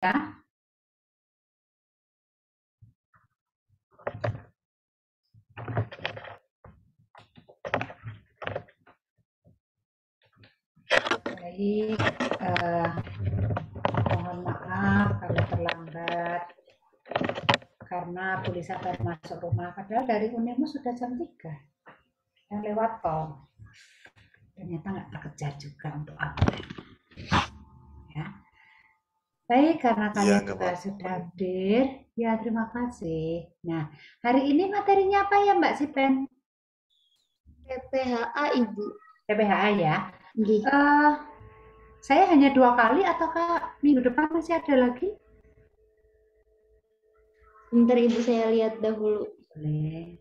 Baik, mohon maaf kalau terlambat karena Bu Lisa baru masuk rumah. Padahal dari Unirmu sudah jam 3 yang lewat tol. Ternyata nggak bekerja juga untuk apa. Ya. Baik, karena kalian juga sudah hadir, ya terima kasih. Nah, hari ini materinya apa ya Mbak Sipen? PPHA Ibu. PPHA ya. Saya hanya 2 kali ataukah minggu depan masih ada lagi? Bentar Ibu, saya lihat dahulu. Boleh.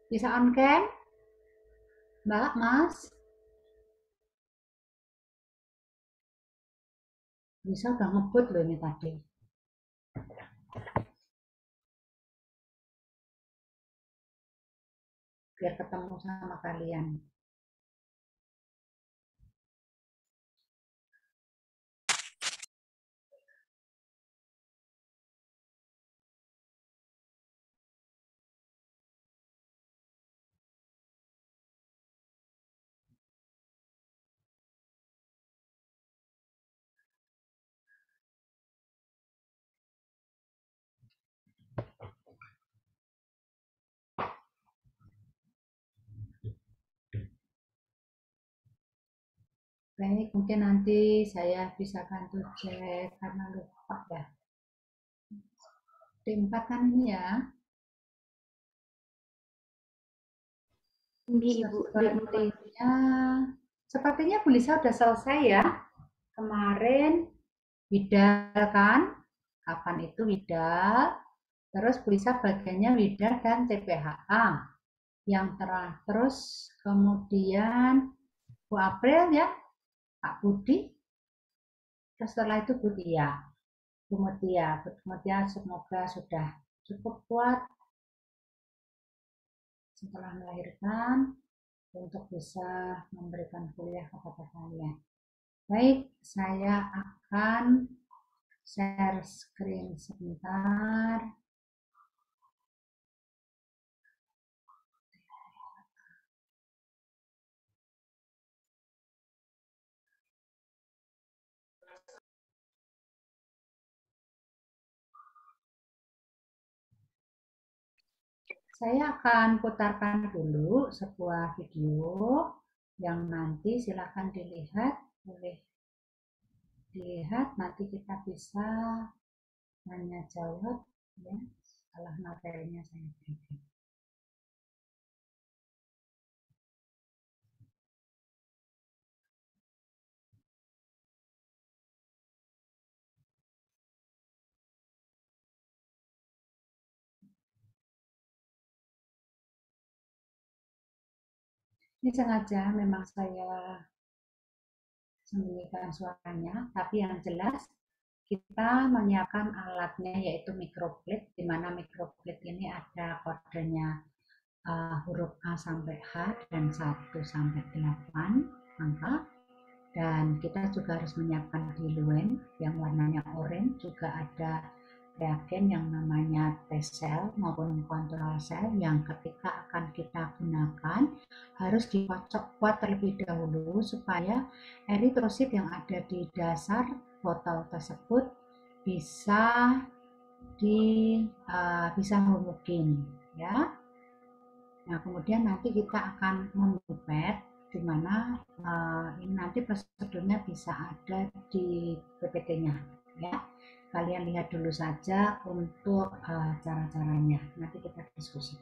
Bisa on cam? Mbak, Mas? Bisa udah ngebut loh ini tadi. Biar ketemu sama kalian. Baik, mungkin nanti saya bisa bantu cek karena lupa ya. D4 kan ini ya. Ibu, sepertinya Bu Lisa udah selesai ya. Kemarin Widal kan? Kapan itu Widal? Terus Bu Lisa bagiannya Widal dan TPHA. Yang terus kemudian Bu April ya, Pak Budi. Terus setelah itu Bu Tia. Bu Mutia semoga sudah cukup kuat setelah melahirkan untuk bisa memberikan kuliah kepada kalian. Baik, saya akan share screen sebentar. Saya akan putarkan dulu sebuah video yang nanti silakan dilihat, boleh dilihat, nanti kita bisa tanya jawab ya setelah materinya saya berikan. Ini sengaja memang saya sembunyikan suaranya, tapi yang jelas kita menyiapkan alatnya yaitu microplate, di mana microplate ini ada kodenya huruf A sampai H dan 1 sampai 8 angka. Dan kita juga harus menyiapkan diluent yang warnanya oranye, juga ada reagen yang namanya T-cell maupun control cell yang ketika akan kita gunakan harus dikocok kuat terlebih dahulu supaya eritrosit yang ada di dasar botol tersebut bisa bisa homogen ya. Nah, kemudian nanti kita akan mempipet di mana ini nanti prosedurnya bisa ada di PPT-nya ya. Kalian lihat dulu saja untuk cara-caranya. Nanti kita diskusi.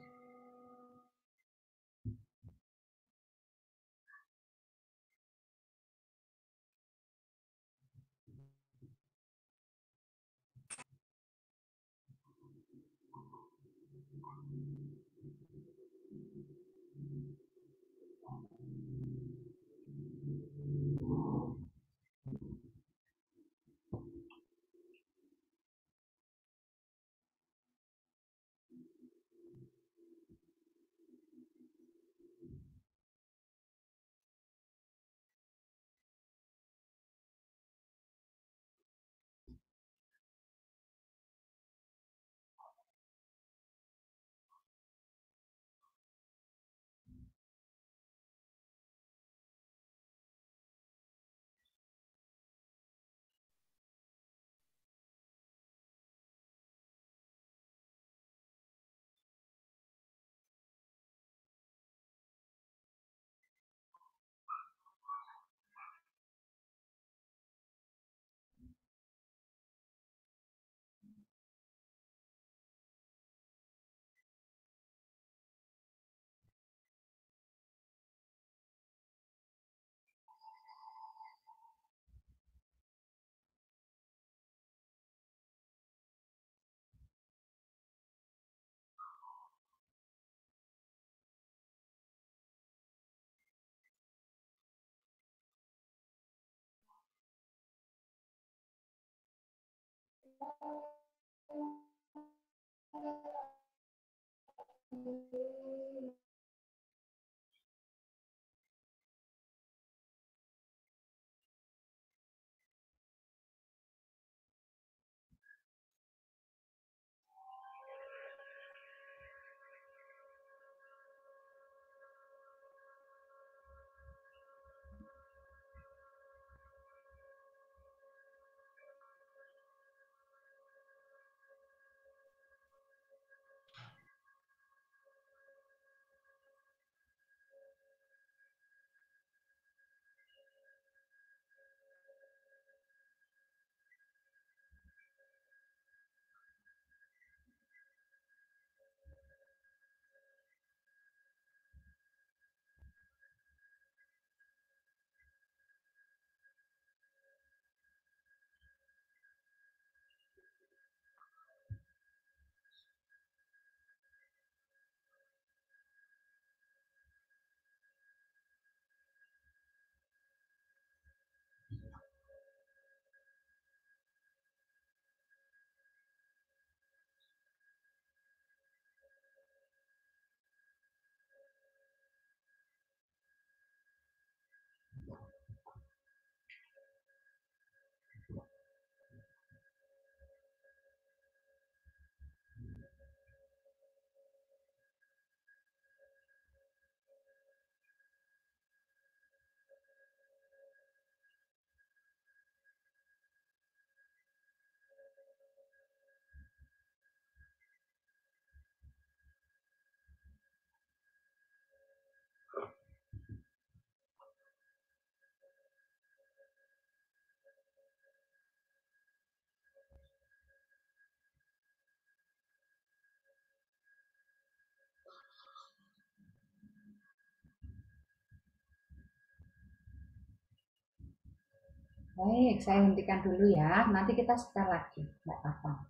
Baik, saya hentikan dulu ya. Nanti kita setel lagi, nggak apa-apa.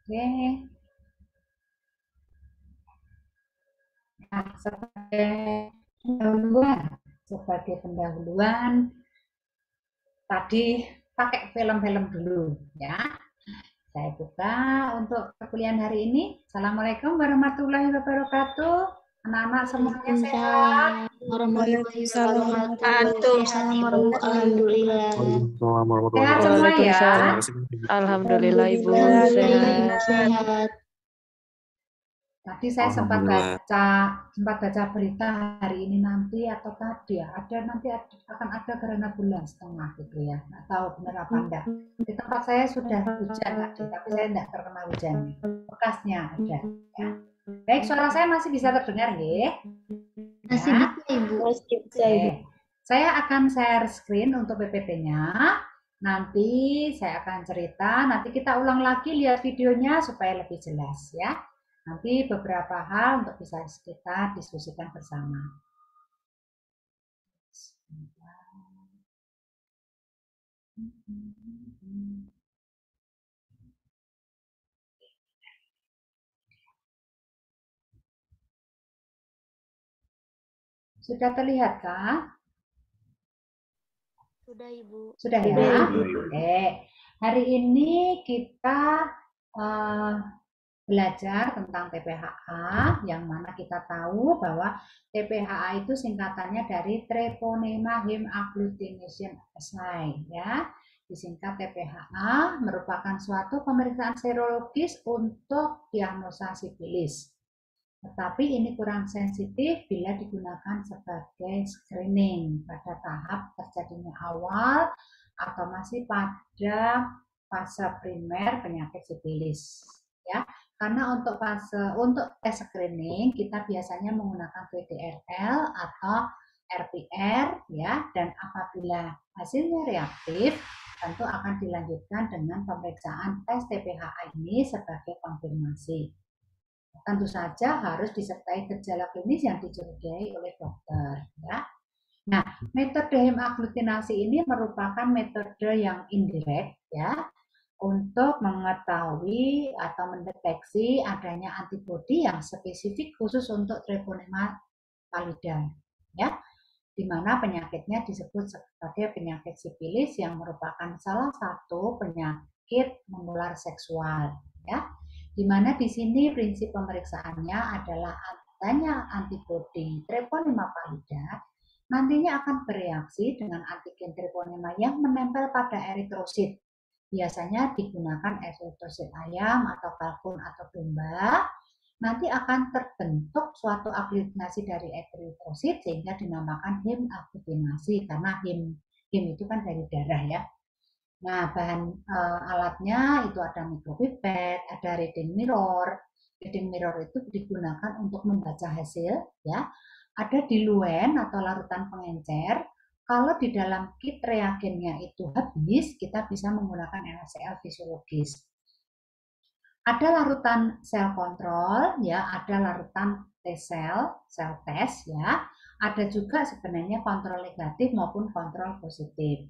Oke. Nah, sebagai pendahuluan, tadi pakai film-film dulu ya. Saya buka untuk perkuliahan hari ini. Assalamualaikum warahmatullahi wabarakatuh. Anak-anak semuanya sehat. Warahmatullahi Waalaikumsalam. wabarakatuh. Sehat, alhamdulillah. Sehat semua ya. Alhamdulillah Ibu Alhamdulillah, sehat. sehat. Tadi saya sempat baca berita hari ini nanti atau tadi ya, akan ada gerhana bulan setengah gitu ya. Nggak tahu benar apa enggak. Di tempat saya sudah hujan tadi, tapi saya enggak terkena hujan. Bekasnya ada. Ya. Baik, suara saya masih bisa terdengar ya? Masih Ya. bisa Ibu. Oke. Saya akan share screen untuk PPT-nya. Nanti saya akan cerita, nanti kita ulang lagi lihat videonya supaya lebih jelas ya. Nanti beberapa hal untuk bisa kita diskusikan bersama. Sudah terlihat kah? Sudah Ibu. Sudah ya? Oke. Hari ini kita belajar tentang TPHA, yang mana kita tahu bahwa TPHA itu singkatannya dari Treponema Heme Agglutination Assay ya. Disingkat TPHA merupakan suatu pemeriksaan serologis untuk diagnosa sifilis. Tetapi ini kurang sensitif bila digunakan sebagai screening pada tahap terjadinya awal atau masih pada fase primer penyakit sifilis ya. Karena untuk tes screening kita biasanya menggunakan VDRL atau RPR ya, dan apabila hasilnya reaktif tentu akan dilanjutkan dengan pemeriksaan tes TPHA ini sebagai konfirmasi. Tentu saja harus disertai gejala klinis yang dicurigai oleh dokter ya. Nah, metode hemagglutinasi ini merupakan metode yang indirect ya, untuk mengetahui atau mendeteksi adanya antibodi yang spesifik khusus untuk Treponema pallidum ya. di mana penyakitnya disebut sebagai penyakit sifilis yang merupakan salah satu penyakit menular seksual, ya. Di mana di sini prinsip pemeriksaannya adalah adanya antibodi treponema pallida nantinya akan bereaksi dengan antigen treponema yang menempel pada eritrosit. Biasanya digunakan eritrosit ayam atau kalkun atau domba. Nanti akan terbentuk suatu aglutinasi dari eritrosit sehingga dinamakan hemaglutinasi karena hem itu kan dari darah ya. Nah, bahan alatnya itu ada micropipet, ada reading mirror. Reading mirror itu digunakan untuk membaca hasil ya. Ada diluent atau larutan pengencer. Kalau di dalam kit reagennya itu habis, kita bisa menggunakan NaCl fisiologis. Ada larutan sel kontrol, ya, ada larutan T-sel, sel tes, ya. Ada juga sebenarnya kontrol negatif maupun kontrol positif.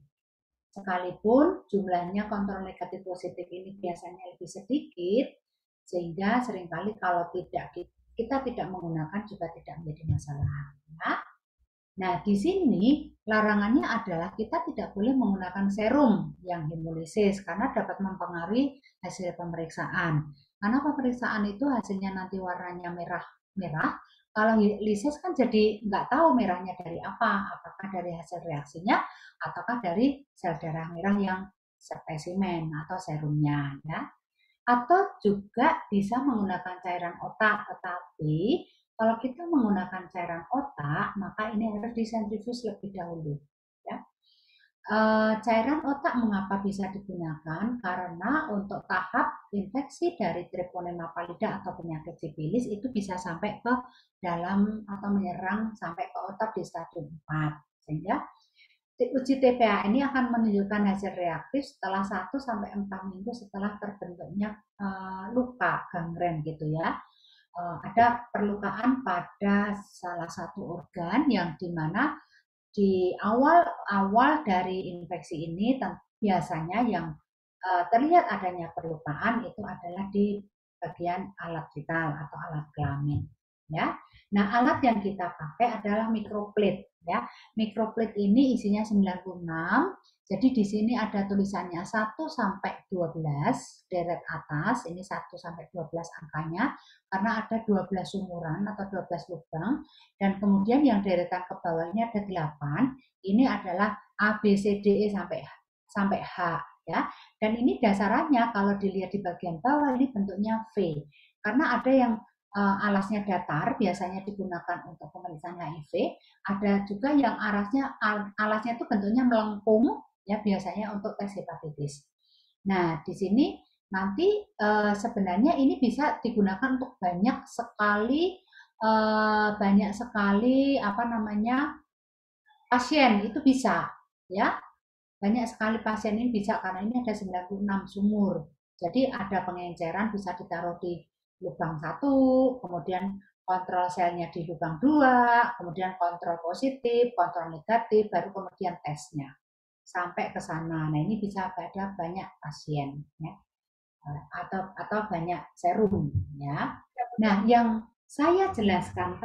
Sekalipun jumlahnya kontrol negatif positif ini biasanya lebih sedikit, sehingga seringkali kalau kita tidak menggunakan juga tidak menjadi masalah. Ya. Nah, di sini larangannya adalah kita tidak boleh menggunakan serum yang hemolisis karena dapat mempengaruhi hasil pemeriksaan. Karena pemeriksaan itu hasilnya nanti warnanya merah-merah, kalau lisis kan jadi nggak tahu merahnya dari apa, apakah dari hasil reaksinya ataukah dari sel darah merah yang spesimen atau serumnya, ya. Atau juga bisa menggunakan cairan otak, tetapi kalau kita menggunakan cairan otak, maka ini harus disentrifus lebih dahulu. Ya. Cairan otak mengapa bisa digunakan? Karena untuk tahap infeksi dari treponema pallida atau penyakit sifilis itu bisa sampai ke dalam atau menyerang sampai ke otak di stadium 4. Sehingga uji TPA ini akan menunjukkan hasil reaktif setelah 1-4 minggu setelah terbentuknya luka gangren gitu ya. Ada perlukaan pada salah satu organ yang dimana di awal dari infeksi ini biasanya yang terlihat adanya perlukaan itu adalah di bagian alat vital atau alat kelamin. Ya, nah alat yang kita pakai adalah microplate. Ya, microplate ini isinya 96. Jadi di sini ada tulisannya 1-12 deret atas, ini 1-12 angkanya, karena ada 12 sumuran atau 12 lubang, dan kemudian yang deretan ke bawah ini ada 8, ini adalah A, B, C, D, E sampai H. Ya, dan ini dasarannya kalau dilihat di bagian bawah ini bentuknya V, karena ada yang alasnya datar biasanya digunakan untuk pemeriksaan HIV, ada juga yang alasnya itu bentuknya melengkung ya biasanya untuk tes hepatitis. Nah, di sini nanti sebenarnya ini bisa digunakan untuk banyak sekali pasien itu bisa ya. Banyak sekali pasien ini bisa karena ini ada 96 sumur. Jadi ada pengenceran bisa ditaruh di lubang 1, kemudian kontrol selnya di lubang 2, kemudian kontrol positif, kontrol negatif, baru kemudian tesnya. Sampai ke sana. Nah, ini bisa pada banyak pasien ya. Atau banyak serum ya. Nah, yang saya jelaskan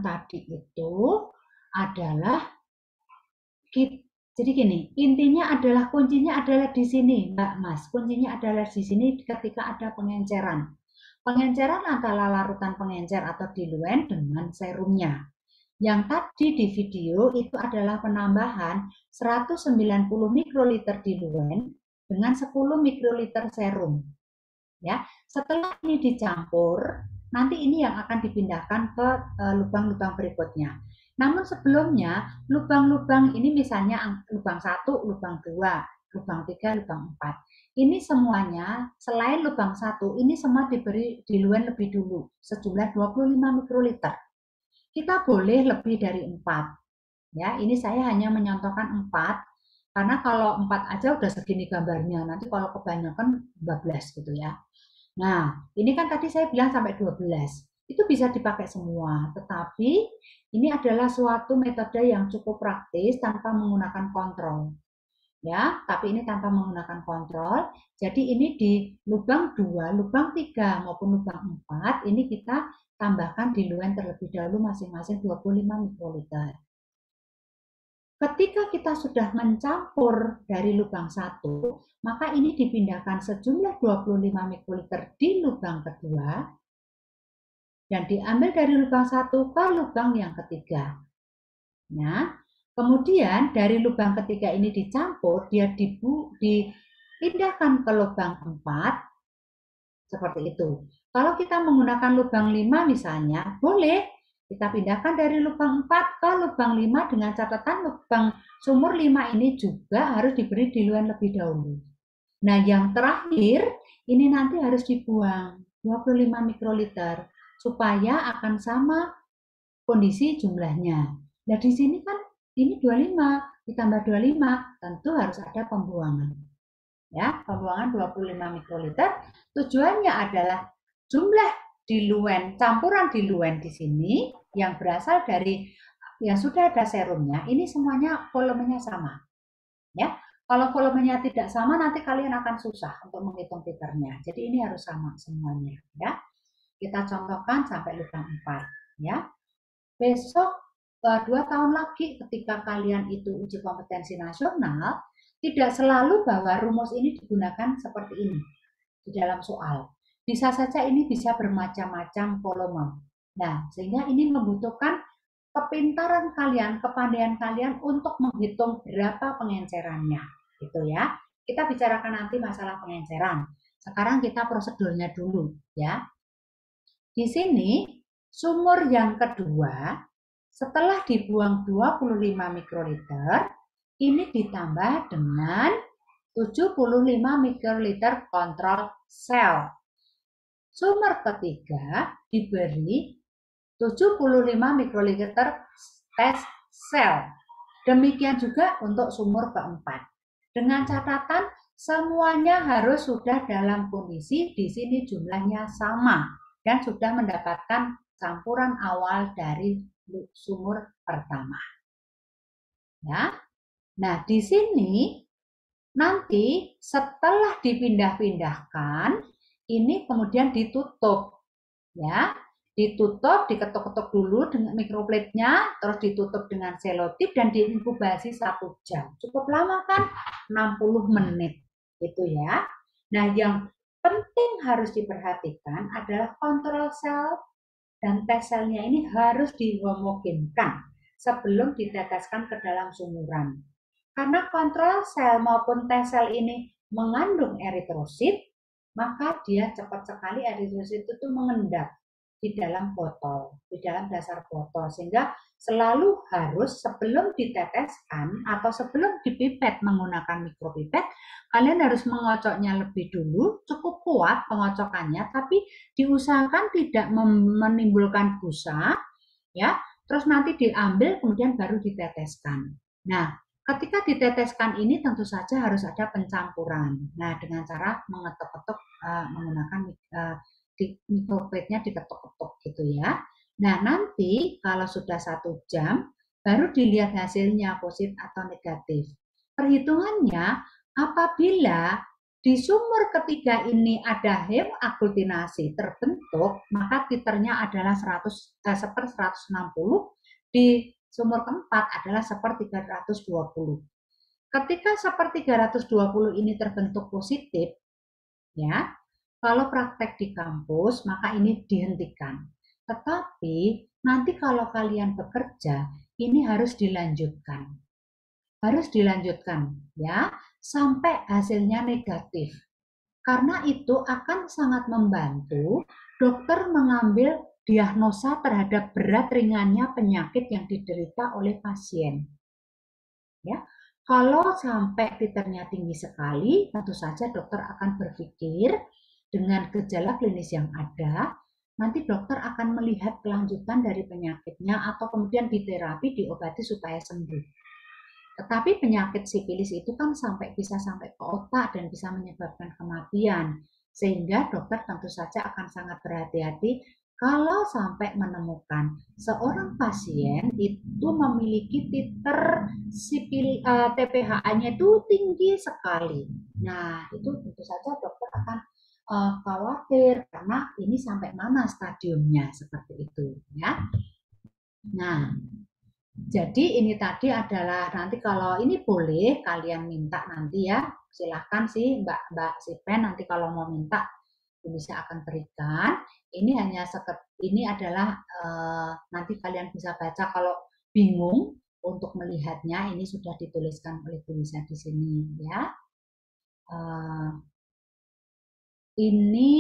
tadi itu adalah jadi gini, intinya adalah kuncinya adalah di sini, Mbak Mas. Kuncinya adalah di sini ketika ada pengenceran. Pengenceran adalah larutan pengencer atau diluent dengan serumnya. Yang tadi di video itu adalah penambahan 190 mikroliter diluent dengan 10 mikroliter serum. Ya, setelah ini dicampur, nanti ini yang akan dipindahkan ke lubang-lubang berikutnya. Namun sebelumnya, lubang-lubang ini misalnya lubang 1, lubang 2, lubang 3, lubang 4. Ini semuanya, selain lubang 1, ini semua diberi diluent lebih dulu, sejumlah 25 mikroliter. Kita boleh lebih dari 4. Ya, ini saya hanya menyontohkan 4, karena kalau 4 aja udah segini gambarnya, nanti kalau kebanyakan 12 gitu ya. Nah, ini kan tadi saya bilang sampai 12. Itu bisa dipakai semua, tetapi ini adalah suatu metode yang cukup praktis tanpa menggunakan kontrol. ya, tapi ini tanpa menggunakan kontrol. Jadi ini di lubang 2, lubang 3 maupun lubang 4 ini kita tambahkan diluent terlebih dahulu masing-masing 25 mikroliter. Ketika kita sudah mencampur dari lubang 1, maka ini dipindahkan sejumlah 25 mikroliter di lubang kedua dan diambil dari lubang 1 ke lubang yang ketiga. Nah, kemudian dari lubang ketiga ini dicampur, dia dipindahkan ke lubang 4 seperti itu. Kalau kita menggunakan lubang 5 misalnya, boleh kita pindahkan dari lubang 4 ke lubang 5 dengan catatan lubang sumur 5 ini juga harus diberi diluent lebih dahulu. Nah, yang terakhir ini nanti harus dibuang 25 mikroliter supaya akan sama kondisi jumlahnya. Nah, di sini kan ini 25 ditambah 25, tentu harus ada pembuangan. Ya, pembuangan 25 mikroliter. Tujuannya adalah jumlah diluent, campuran diluent di sini yang berasal dari yang sudah ada serumnya, ini semuanya volumenya sama. Ya, kalau volumenya tidak sama nanti kalian akan susah untuk menghitung liternya. Jadi ini harus sama semuanya, ya. Kita contohkan sampai lubang 4, ya. Besok 2 tahun lagi ketika kalian itu uji kompetensi nasional, tidak selalu bahwa rumus ini digunakan seperti ini di dalam soal. Bisa saja ini bisa bermacam-macam volume. Nah, sehingga ini membutuhkan kepintaran kalian, kepandaian kalian untuk menghitung berapa pengencerannya, gitu ya. Kita bicarakan nanti masalah pengenceran. Sekarang kita prosedurnya dulu, ya. Di sini sumur yang kedua setelah dibuang 25 mikroliter, ini ditambah dengan 75 mikroliter kontrol sel. Sumur ketiga diberi 75 mikroliter tes sel. Demikian juga untuk sumur keempat. Dengan catatan semuanya harus sudah dalam kondisi di sini jumlahnya sama dan sudah mendapatkan campuran awal dari sumur pertama. Ya. Nah, di sini nanti setelah dipindah-pindahkan, ini kemudian ditutup, ya, ditutup, diketuk-ketuk dulu dengan mikroplatenya, terus ditutup dengan selotip dan diinkubasi 1 jam. Cukup lama kan? 60 menit, gitu ya. Nah, yang penting harus diperhatikan adalah kontrol sel dan tes selnya ini harus dihomogenkan sebelum diteteskan ke dalam sumuran. Karena kontrol sel maupun tes sel ini mengandung eritrosit, maka dia cepat sekali eritrosit itu mengendap di dalam botol, di dalam dasar botol, sehingga selalu harus sebelum diteteskan atau sebelum dipipet menggunakan mikropipet, kalian harus mengocoknya lebih dulu, cukup kuat pengocokannya, tapi diusahakan tidak menimbulkan busa, ya. Terus nanti diambil kemudian baru diteteskan. Nah, ketika diteteskan ini tentu saja harus ada pencampuran. Nah, dengan cara mengetuk-ketuk menggunakan mikroplatenya diketuk-ketuk gitu ya. Nah, nanti kalau sudah 1 jam baru dilihat hasilnya positif atau negatif. Perhitungannya apabila di sumur ketiga ini ada hemaglutinasi terbentuk, maka titernya adalah 1/160, di sumur keempat adalah 1/320. Ketika 1/320 ini terbentuk positif, ya, kalau praktek di kampus maka ini dihentikan. Tetapi nanti kalau kalian bekerja ini harus dilanjutkan. Harus dilanjutkan ya sampai hasilnya negatif. Karena itu akan sangat membantu dokter mengambil diagnosa terhadap berat ringannya penyakit yang diderita oleh pasien. Ya, kalau sampai titernya tinggi sekali, tentu saja dokter akan berpikir dengan gejala klinis yang ada, nanti dokter akan melihat kelanjutan dari penyakitnya atau kemudian diterapi, diobati supaya sembuh. Tetapi penyakit sifilis itu kan bisa sampai ke otak dan bisa menyebabkan kematian. Sehingga dokter tentu saja akan sangat berhati-hati kalau sampai menemukan seorang pasien itu memiliki titer TPHA-nya itu tinggi sekali. Nah, itu tentu saja dokter akan khawatir karena ini sampai mana stadiumnya seperti itu ya. Nah, jadi ini tadi adalah nanti kalau ini boleh kalian minta nanti ya, silahkan sih Mbak Sipen nanti kalau mau minta bisa akan berikan. Ini hanya ini adalah nanti kalian bisa baca kalau bingung untuk melihatnya. Ini sudah dituliskan oleh tulisan di sini ya. Ini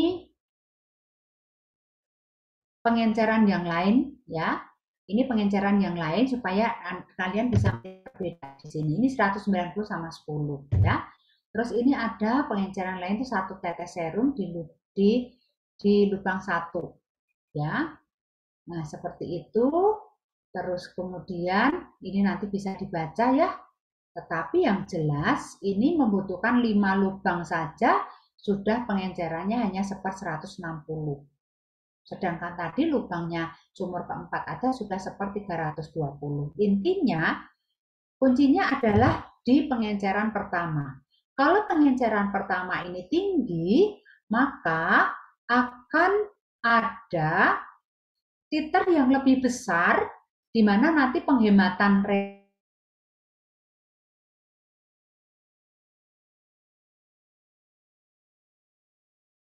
pengenceran yang lain ya. Ini pengenceran yang lain supaya kalian bisa beda di sini. Ini 190 sama 10 ya. Terus ini ada pengenceran lain itu 1 tetes serum di lubang 1 ya. Nah, seperti itu. Terus kemudian ini nanti bisa dibaca ya. Tetapi yang jelas ini membutuhkan 5 lubang saja sudah pengencerannya hanya 1/160. Sedangkan tadi lubangnya sumur keempat aja sudah 1/320. Intinya, kuncinya adalah di pengenceran pertama. Kalau pengenceran pertama ini tinggi, maka akan ada titer yang lebih besar, di mana nanti penghematan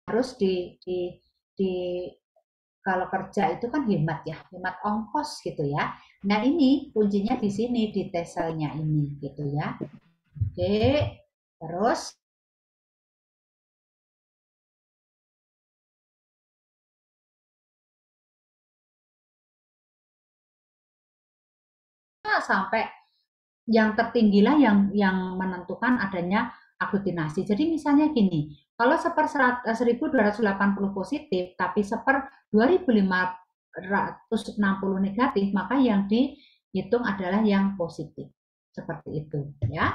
harus di kalau kerja itu kan hemat ya, hemat ongkos gitu ya. Nah ini kuncinya di sini di teselnya ini gitu ya. Oke, terus sampai yang tertinggilah yang menentukan adanya aglutinasi. Jadi misalnya gini, kalau 1.280 positif tapi 2.560 negatif, maka yang dihitung adalah yang positif. Seperti itu ya.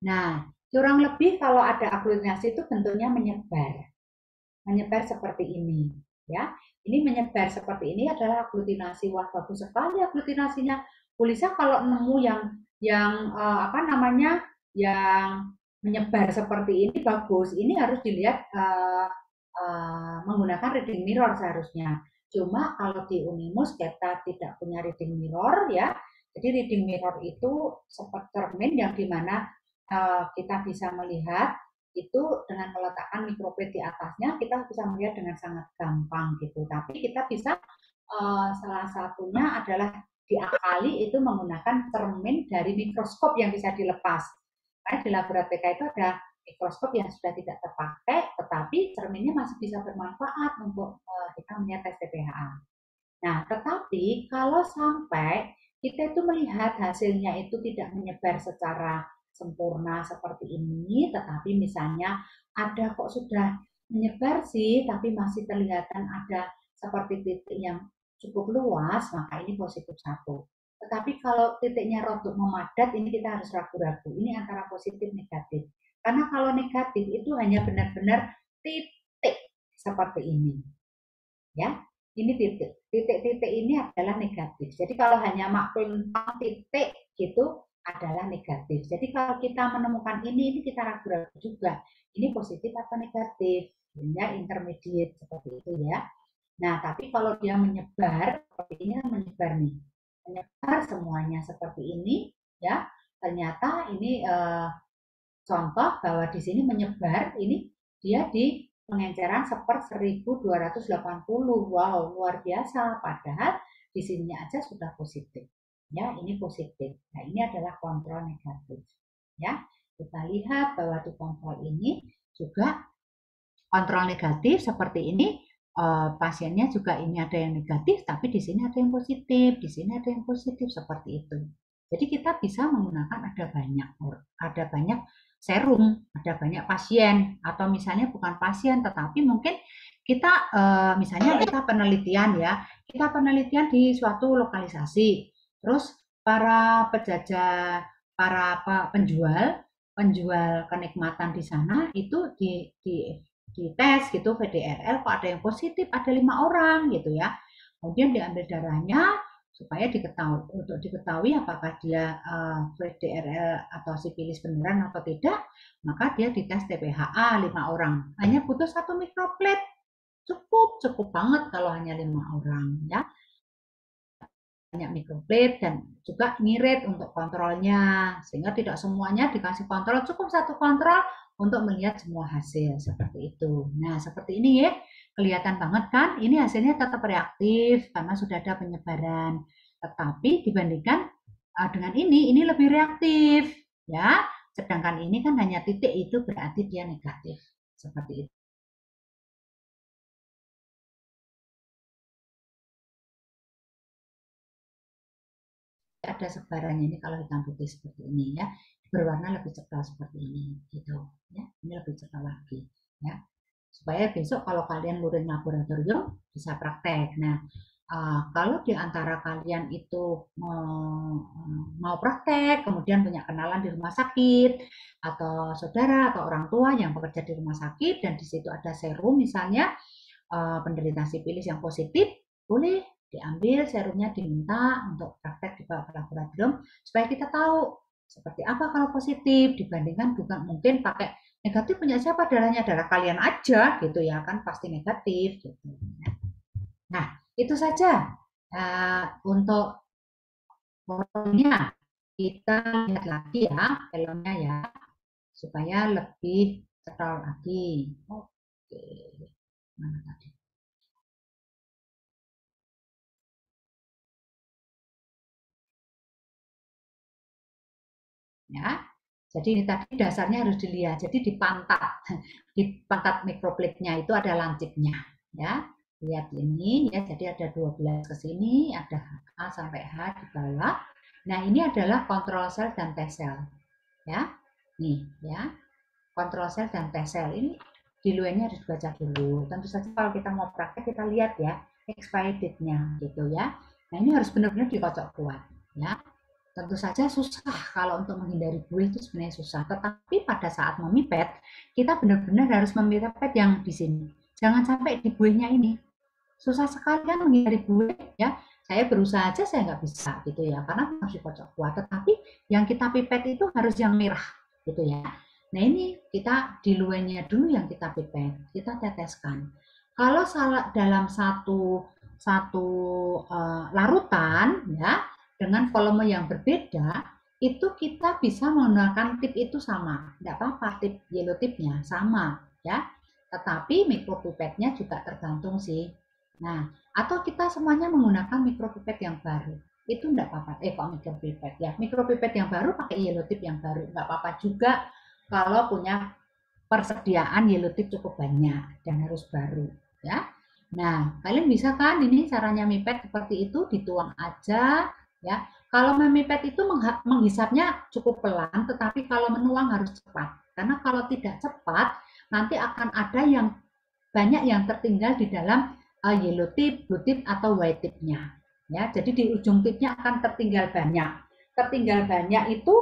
Nah, kurang lebih kalau ada aglutinasi itu bentuknya menyebar. Menyebar seperti ini ya. Ini menyebar seperti ini adalah aglutinasi. Wah, bagus sekali aglutinasinya. Polisa kalau nemu yang apa namanya yang menyebar seperti ini bagus. Ini harus dilihat menggunakan reading mirror seharusnya. Cuma kalau di Unimus kita tidak punya reading mirror ya. Jadi reading mirror itu seperti cermin yang dimana kita bisa melihat itu dengan meletakkan mikroplet di atasnya kita bisa melihat dengan sangat gampang gitu. Tapi kita bisa salah satunya adalah diakali itu menggunakan cermin dari mikroskop yang bisa dilepas. Karena di laboratorium TK itu ada mikroskop yang sudah tidak terpakai, tetapi cerminnya masih bisa bermanfaat untuk kita melihat tes TPHA. Nah, tetapi kalau sampai kita itu melihat hasilnya itu tidak menyebar secara sempurna seperti ini, tetapi misalnya ada kok sudah menyebar sih, tapi masih kelihatan ada seperti titik yang cukup luas, maka ini positif 1. Tetapi kalau titiknya rodok memadat, ini kita harus ragu-ragu. Ini antara positif negatif. Karena kalau negatif itu hanya benar-benar titik seperti ini. Ya, ini titik. Titik-titik ini adalah negatif. Jadi kalau hanya maklum titik gitu adalah negatif. Jadi kalau kita menemukan ini kita ragu-ragu juga. Ini positif atau negatif. Sehingga intermediate seperti itu ya. Nah, tapi kalau dia menyebar, seperti ini kan menyebar nih. Menyebar semuanya seperti ini, ya. Ternyata ini contoh bahwa di sini menyebar, ini dia di pengenceran 1/1280. Wow, luar biasa. Padahal di sini aja sudah positif. Ya, ini positif. Nah, ini adalah kontrol negatif. Ya, kita lihat bahwa di kontrol ini juga kontrol negatif seperti ini. Pasiennya juga ini ada yang negatif, tapi di sini ada yang positif, di sini ada yang positif seperti itu. Jadi kita bisa menggunakan ada banyak serum, ada banyak pasien, atau misalnya bukan pasien, tetapi mungkin kita misalnya kita penelitian ya, kita penelitian di suatu lokalisasi, terus para penjajah, para penjual kenikmatan di sana itu di tes gitu VDRL kok ada yang positif ada 5 orang gitu ya. Kemudian diambil darahnya supaya diketahui apakah dia VDRL atau sifilis beneran atau tidak, maka dia dites TPHA 5 orang. Hanya butuh 1 mikroplet. Cukup banget kalau hanya 5 orang ya. Banyak mikroplet dan juga ngirit untuk kontrolnya, sehingga tidak semuanya dikasih kontrol, cukup 1 kontrol untuk melihat semua hasil seperti itu. Nah, seperti ini ya, kelihatan banget kan, ini hasilnya tetap reaktif karena sudah ada penyebaran, tetapi dibandingkan dengan ini lebih reaktif ya, sedangkan ini kan hanya titik, itu berarti dia negatif seperti itu. Ada sebarannya ini kalau hitam putih seperti ini ya, berwarna lebih cerah seperti ini gitu ya, ini lebih cerah lagi ya, supaya besok kalau kalian luring laboratorium bisa praktek. Nah, kalau di antara kalian itu mau praktek, kemudian punya kenalan di rumah sakit, atau saudara atau orang tua yang bekerja di rumah sakit, dan di situ ada serum misalnya, penderita sifilis yang positif, boleh diambil serumnya, diminta untuk praktek dibawa ke laboratorium supaya kita tahu seperti apa kalau positif, dibandingkan juga mungkin pakai negatif punya siapa, darahnya darah kalian aja gitu ya kan, pasti negatif gitu. Nah, itu saja untuk fotonya. Kita lihat lagi ya filmnya ya, supaya lebih terang lagi. Oke, mana tadi? Ya, jadi ini tadi dasarnya harus dilihat. Jadi di pantat mikropletnya itu ada lancipnya, ya. Lihat ini ya, jadi ada 12 ke sini, ada A sampai H di bawah. Nah, ini adalah kontrol sel dan T sel. Ya. Nih, ya. Kontrol sel dan T sel ini diluennya harus dibaca dulu. Tentu saja kalau kita mau praktek kita lihat ya expired date-nya gitu ya. Nah, ini harus benar-benar dikocok kuat, ya. Tentu saja susah kalau untuk menghindari buih, itu sebenarnya susah. Tetapi pada saat memipet, kita benar-benar harus memipet yang di sini. Jangan sampai di buihnya ini. Susah sekali kan menghindari buih ya. Saya berusaha aja saya nggak bisa gitu ya, karena harus dikocok kuat. Tetapi yang kita pipet itu harus yang merah gitu ya. Nah, ini kita diluennya dulu yang kita pipet, kita teteskan. Kalau salah dalam satu larutan ya, dengan volume yang berbeda, itu kita bisa menggunakan tip itu sama, tidak apa-apa, tip yellow tipnya sama ya, tetapi mikropipetnya juga tergantung sih. Nah, atau kita semuanya menggunakan mikropipet yang baru, itu tidak apa-apa. Kok mikropipet ya, mikropipet yang baru pakai yellow tip yang baru, nggak apa-apa juga kalau punya persediaan yellow tip cukup banyak dan harus baru ya. Nah, kalian bisa kan ini caranya mipet seperti itu, dituang aja ya. Kalau memipet itu menghisapnya cukup pelan, tetapi kalau menuang harus cepat. Karena kalau tidak cepat, nanti akan ada yang banyak yang tertinggal di dalam yellow tip, blue tip, atau white tipnya. Ya, jadi di ujung tipnya akan tertinggal banyak. Tertinggal banyak itu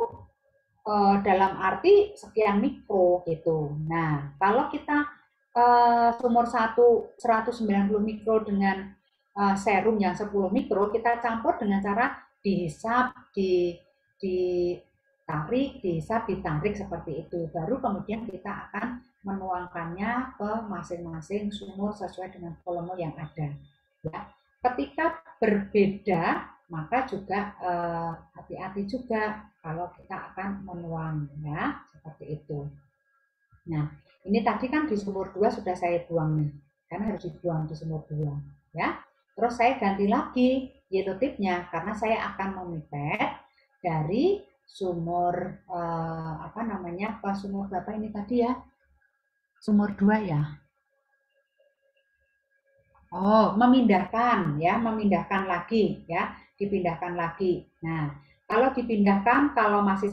dalam arti sekian mikro gitu. Nah, kalau kita sumur 190 mikro dengan serum yang 10 mikro, kita campur dengan cara dihisap, ditarik, dihisap, ditarik seperti itu. Baru kemudian kita akan menuangkannya ke masing-masing sumur sesuai dengan volume yang ada. Ya. Ketika berbeda, maka juga hati-hati juga kalau kita akan menuang ya, seperti itu. Nah, ini tadi kan di sumur 2 sudah saya buang nih, karena harus dibuang di sumur 2 ya. Terus saya ganti lagi yellow tipnya karena saya akan memipet dari sumur sumur berapa ini tadi ya? Sumur 2 ya. Oh, memindahkan ya, memindahkan lagi ya, dipindahkan lagi. Nah, kalau dipindahkan kalau masih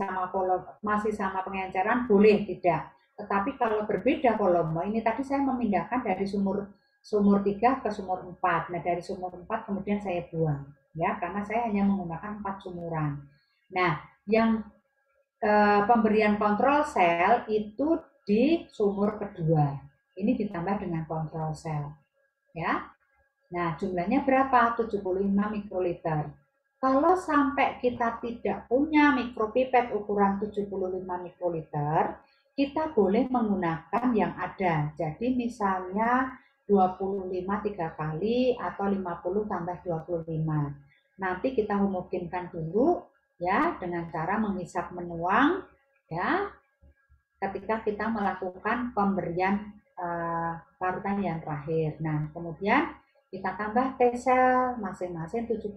sama pengenceran boleh tidak. Tetapi kalau berbeda volume, ini tadi saya memindahkan dari sumur 3 ke sumur 4. Nah, dari sumur 4 kemudian saya buang ya, karena saya hanya menggunakan 4 sumuran. Nah, yang pemberian kontrol sel itu di sumur kedua. Ini ditambah dengan kontrol sel. Ya. Nah, jumlahnya berapa? 75 mikroliter. Kalau sampai kita tidak punya mikropipet ukuran 75 mikroliter, kita boleh menggunakan yang ada. Jadi misalnya 25 3 kali atau 50 tambah 25. Nanti kita memungkinkan dulu ya dengan cara menghisap menuang ya ketika kita melakukan pemberian parutan yang terakhir. Nah, kemudian kita tambah T-sel masing-masing 75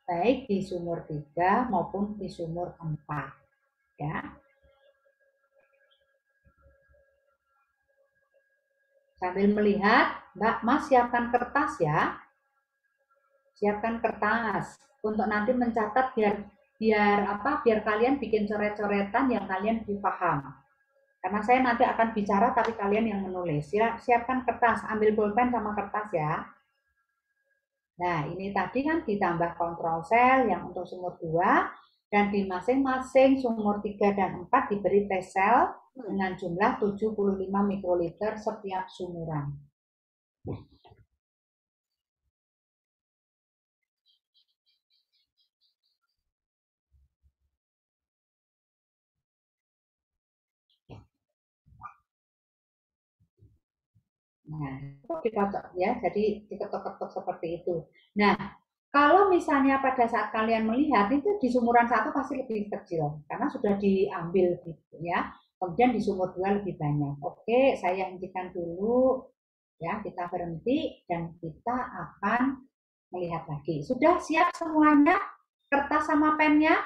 baik di sumur 3 maupun di sumur 4 ya. Sambil melihat, Mbak Mas siapkan kertas ya. Siapkan kertas untuk nanti mencatat biar kalian bikin coret-coretan yang kalian dipaham. Karena saya nanti akan bicara tapi kalian yang menulis. Siapkan kertas, ambil bolpen sama kertas ya. Nah, ini tadi kan ditambah kontrol sel yang untuk sumur 2 dan di masing-masing sumur 3 dan 4 diberi T-sel dengan jumlah 75 mikroliter setiap sumuran. Nah, dikocok ya, jadi diketok-ketok seperti itu. Nah, kalau misalnya pada saat kalian melihat itu di sumuran 1 pasti lebih kecil karena sudah diambil gitu ya. Kemudian di sumur 2 lebih banyak. Oke, saya hentikan dulu ya, kita berhenti dan kita akan melihat lagi. Sudah siap semuanya? Kertas sama pennya?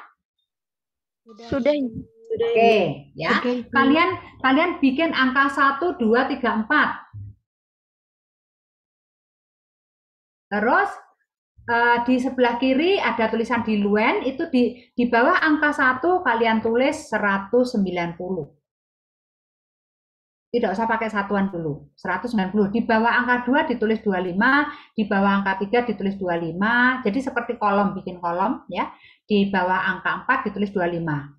Sudah. Oke, ya. Kalian bikin angka 1 2 3 4. Terus di sebelah kiri ada tulisan diluen, itu di bawah angka 1 kalian tulis 190. Tidak usah pakai satuan dulu, 190. Di bawah angka 2 ditulis 25, di bawah angka 3 ditulis 25. Jadi seperti kolom, bikin kolom ya. Di bawah angka 4 ditulis 25.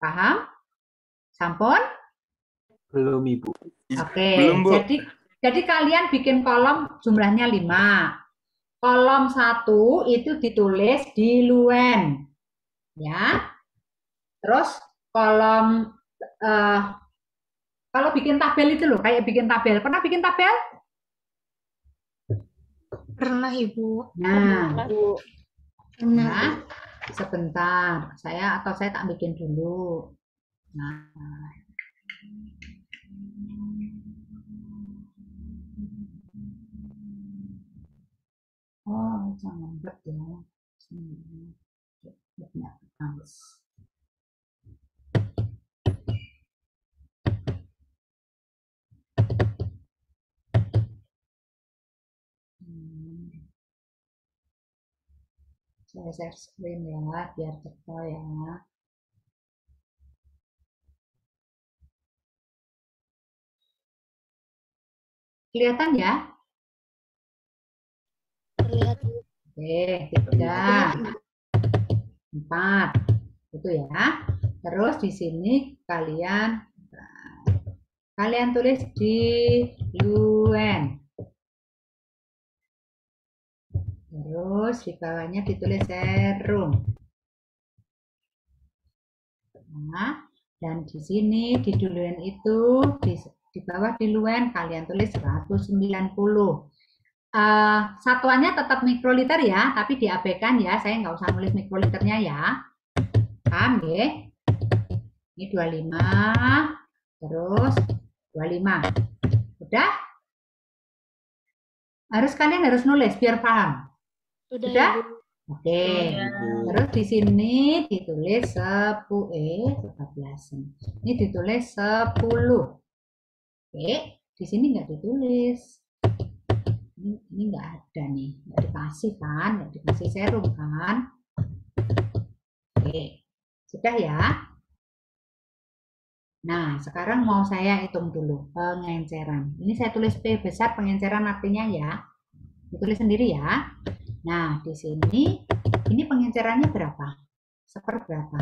Paham? Sampun? Belum, Ibu. Oke, Belum, Bu. jadi kalian bikin kolom jumlahnya 5. Kolom 1 itu ditulis diluen. Ya. Terus kolom kalau bikin tabel itu loh, kayak bikin tabel. Pernah bikin tabel? Pernah, Ibu. Nah, Pernah. sebentar. Saya tak bikin dulu. Nah. Oh, jangan bet ya. Betnya halus. Saya share screen ya, biar cepat ya. Kelihatan ya? Terlihat. Oke, 3, 4, itu ya. Terus di sini kalian tulis diluen. Terus di bawahnya ditulis serum. Nah, dan di sini di diluen itu di bawah diluen kalian tulis 190. Satuannya tetap mikroliter ya, tapi diabaikan ya. Saya nggak usah nulis mikroliternya ya. Paham ya? Ini 25, terus 25. Udah? Kalian harus nulis biar paham. Sudah? Oke. Terus di sini ditulis 14. Ini ditulis 10. Oke, di sini nggak ditulis. Ini nggak ada nih, nggak dikasih kan, nggak dikasih serum kan. Oke, sudah ya. Nah, sekarang mau saya hitung dulu pengenceran. Ini saya tulis P besar, pengenceran artinya ya. Ditulis sendiri ya. Nah, di sini ini pengencerannya berapa? Seperberapa?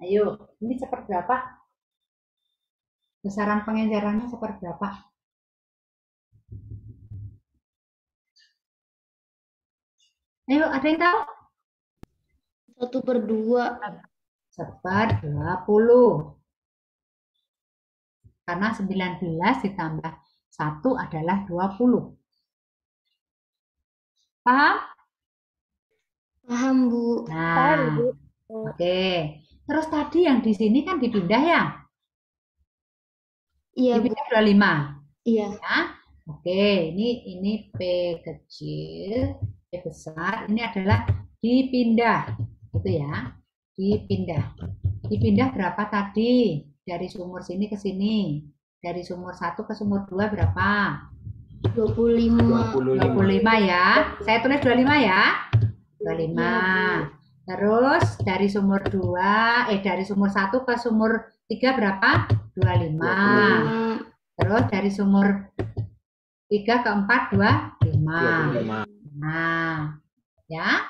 Ayo, ini seperberapa? Besaran pengencerannya seperberapa? Ayo, ada yang tahu? 1/2. 1/20. Karena 19 ditambah 1 adalah 20. Paham? Paham, Bu. Nah, oke. Terus tadi yang di sini kan dipindah ya? Iya, Bu. Dipindah 25. Iya. Ya. Oke, ini P kecil, P besar. Ini adalah dipindah. Gitu ya. Dipindah. Dipindah berapa tadi? Dari sumur sini ke sini. Dari sumur 1 ke sumur 2 berapa? 25. 25 ya. Saya tulis 25 ya. 25. Terus dari sumur 2, dari sumur 1 ke sumur 3 berapa? 25. Terus dari sumur 3 ke 4, 25. Nah, ya.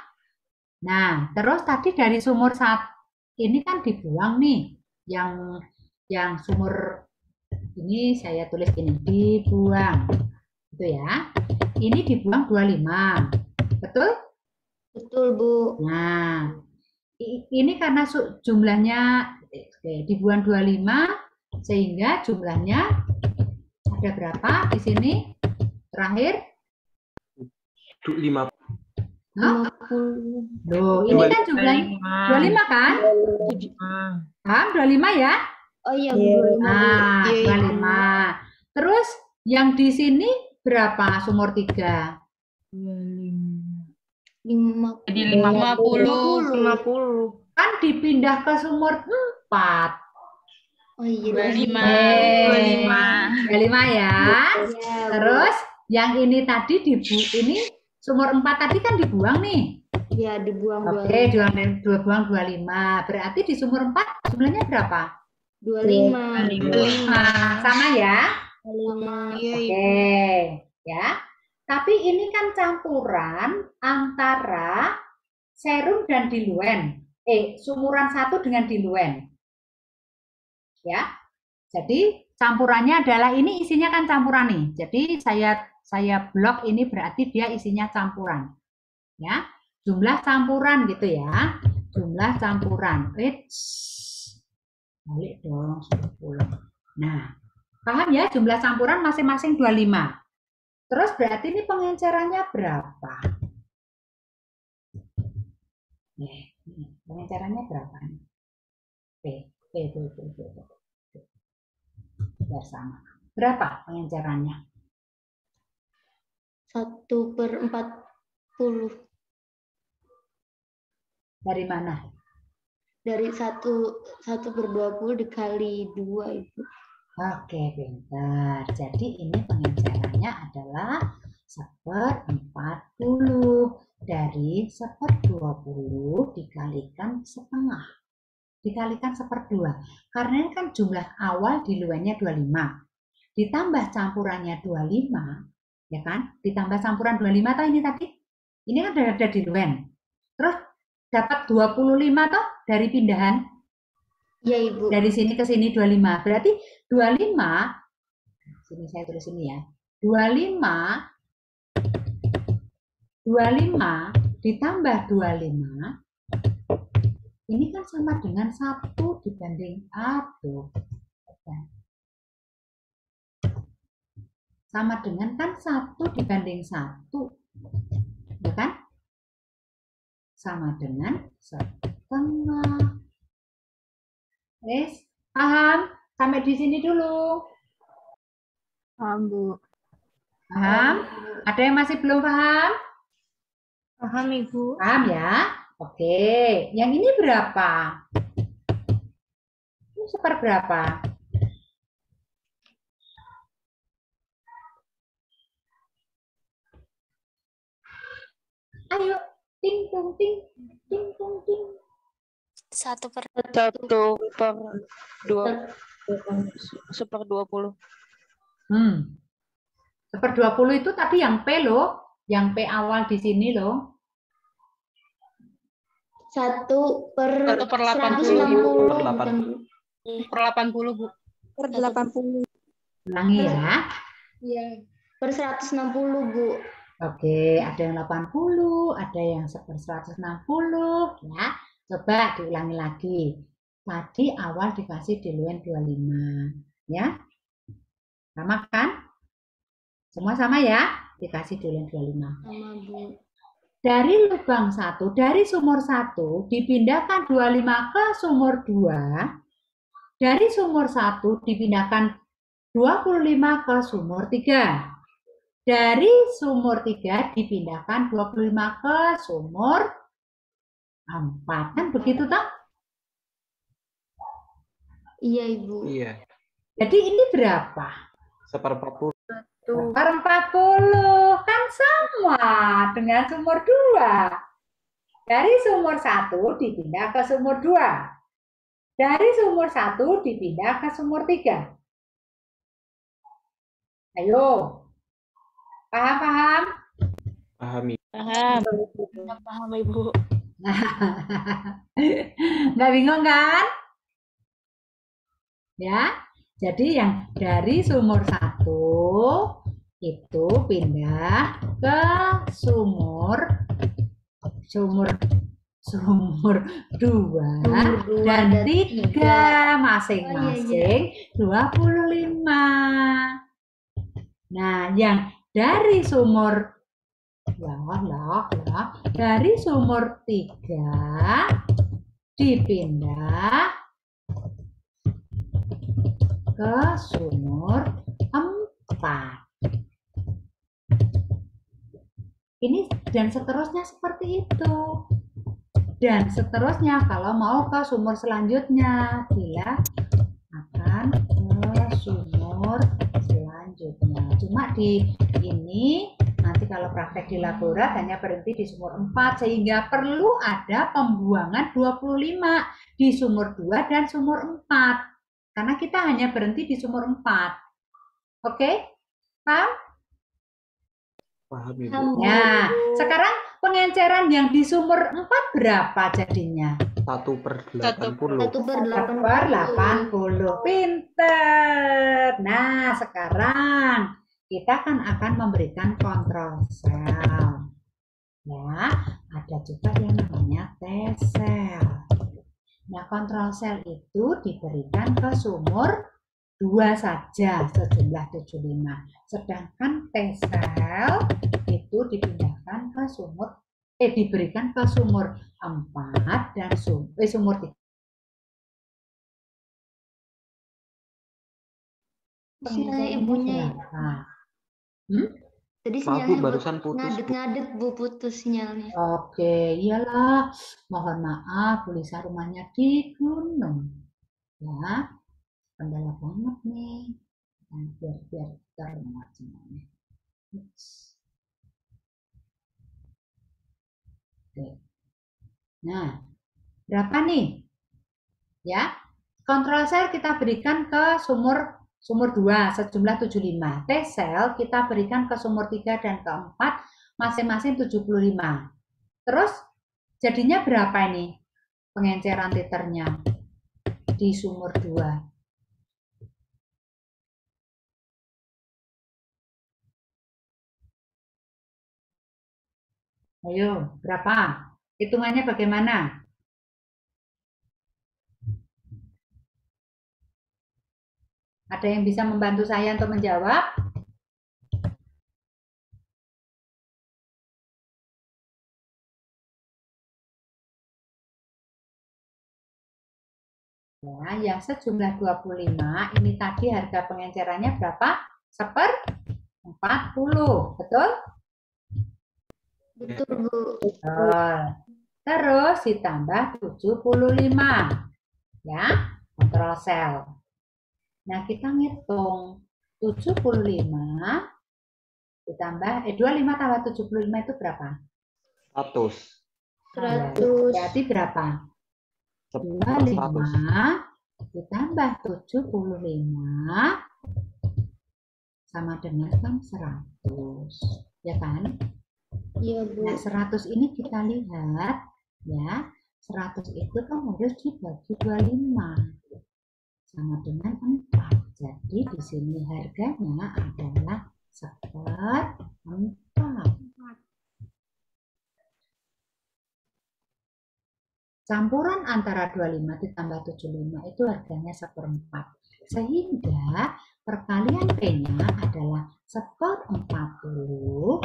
Nah, terus tadi dari sumur 1 ini kan dibuang nih. Yang sumur ini saya tulis ini dibuang. Gitu ya. Ini dibuang 25. Betul? Betul, Bu. Nah, ini karena jumlahnya dibuang 25 sehingga jumlahnya ada berapa di sini? Terakhir 50. Hah? 50. Loh, ini kan jumlahnya 25 kan? Paham 25 ya? Oh iya, Bu. 25, Bu. Nah, Iya, 25. Terus yang di sini berapa sumur 3? 50. Jadi 50. 50. Kan dipindah ke sumur 4. Oh iya, 25. 25 ya. Iya, Bu. Terus yang ini tadi ini sumur 4 tadi kan dibuang nih. Iya, dibuang Oke, dibuang 25. Berarti di sumur 4 jumlahnya berapa? 25. 25. Sama ya? 25. Iya, Oke, ya. Tapi ini kan campuran antara serum dan diluen. Sumuran 1 dengan diluen. Ya. Jadi campurannya adalah ini isinya kan campuran nih. Jadi saya blok ini berarti dia isinya campuran. Ya. Jumlah campuran gitu ya. Jumlah campuran. Balik dong 10. Nah, paham ya jumlah campuran masing-masing 25. Terus berarti ini pengencerannya berapa? Pengencerannya berapa? P. Biar sama. Berapa pengencerannya? 1/40. Dari mana? Dari 1/20 dikali 2, Ibu. Oke, pintar. Jadi ini pengencerannya adalah 1/40. Dari 1/20 dikalikan setengah. Dikalikan 1/2. Karena ini kan jumlah awal diluennya 25. Ditambah campurannya 25. Ya kan? Ditambah campuran 25 toh ini tadi. Ini kan ada diluen. Terus dapat 25 toh dari pindahan. Ya, Ibu. Dari sini ke sini 25. Berarti 25, sini saya tulis ini ya. 25 ditambah 25 ini kan sama dengan 1 dibanding sama dengan kan 1 dibanding 1, ya kan? Sama dengan setengah. Paham? Sampai di sini dulu. Paham, Bu. Paham? Ada yang masih belum paham? Paham, Ibu. Paham ya? Oke. Yang ini berapa? Ini seperberapa? Ayo, ting tung ting, ting tung ting. 1/20. 1/20 itu tadi yang P loh, yang P awal di sini loh. 1 per 1 per 160, Per 8. bukan, Bu. Per 80, Bu. Per 80. Ulangi ya. Iya. Per 160, Bu. Oke, ada yang 80, ada yang 160 ya. Coba diulangi lagi. Tadi awal dikasih diluent 25 ya. Sama kan? Semua sama ya? Dikasih diluent 25. Sama, Bu. Dari lubang 1, dari sumur 1 dipindahkan 25 ke sumur 2. Dari sumur 1 dipindahkan 25 ke sumur 3. Dari sumur 3 dipindahkan 25 ke sumur 4. Kan begitu toh? Iya, Ibu. Iya. Jadi ini berapa? Seperempat Per 40. Kan sama dengan sumur 2. Dari sumur 1 dipindah ke sumur 2. Dari sumur 1 dipindah ke sumur 3. Ayo. Paham-paham? pahami. Paham. Paham, Ibu. Nggak bingung kan? Ya, jadi yang dari sumur 1 itu pindah ke sumur 2 dan 3 masing-masing 25. Nah, yang dari sumur dari sumur 3 dipindah ke sumur 4. Ini dan seterusnya seperti itu. Dan seterusnya kalau mau ke sumur selanjutnya, dia akan ke sumur selanjutnya. Cuma di ini nanti kalau praktek di laborat hanya berhenti di sumur 4 sehingga perlu ada pembuangan 25 di sumur 2 dan sumur 4. Karena kita hanya berhenti di sumur 4. Oke? Paham? Paham, Ibu. Nah, sekarang pengenceran yang di sumur 4 berapa jadinya? 1 per 80. 1 per 80. Pinter. Nah, sekarang kita akan memberikan kontrol sel. Ya, ada juga yang namanya T-sel. Nah, kontrol sel itu diberikan ke sumur 2 saja sejumlah 75. Sedangkan T-sel itu dipindahkan ke diberikan ke sumur 4 dan sumur 3. Sinyalnya ibunya. Tadi Maaf, Bu, sinyalnya barusan putus, Bu. ngadet-ngadet, Bu, putus sinyalnya. Oke, iyalah. Mohon maaf, Bu Lisa rumahnya di gunung. Ya, kendala banget nih. Nah, biar termuat semuanya. Oke. Nah, berapa nih? Ya, kontrol sel kita berikan ke sumur 2 sejumlah 75. T-sel kita berikan ke sumur 3 dan ke 4 masing-masing 75. Terus jadinya berapa ini pengenceran liternya di sumur 2? Ayo, berapa? Hitungannya bagaimana? Ada yang bisa membantu saya untuk menjawab? Ya, yang sejumlah 25, ini tadi harga pengencerannya berapa? 1/40, betul? Betul, Bu. Betul. Terus ditambah 75, ya, kontrol sel. Nah, kita ngitung 75 ditambah 25 tambah 75 itu berapa? 100. 100. Berarti berapa? 25 ditambah 75 sama dengan kan 100. Ya kan? Iya, Bu. Nah, 100 ini kita lihat ya. 100 itu kan harus dibagi 25 sama dengan 4. Jadi di sini harganya adalah 1/4. Campuran antara 25 ditambah 75 itu harganya 1/4. Sehingga perkalian P-nya adalah 1/40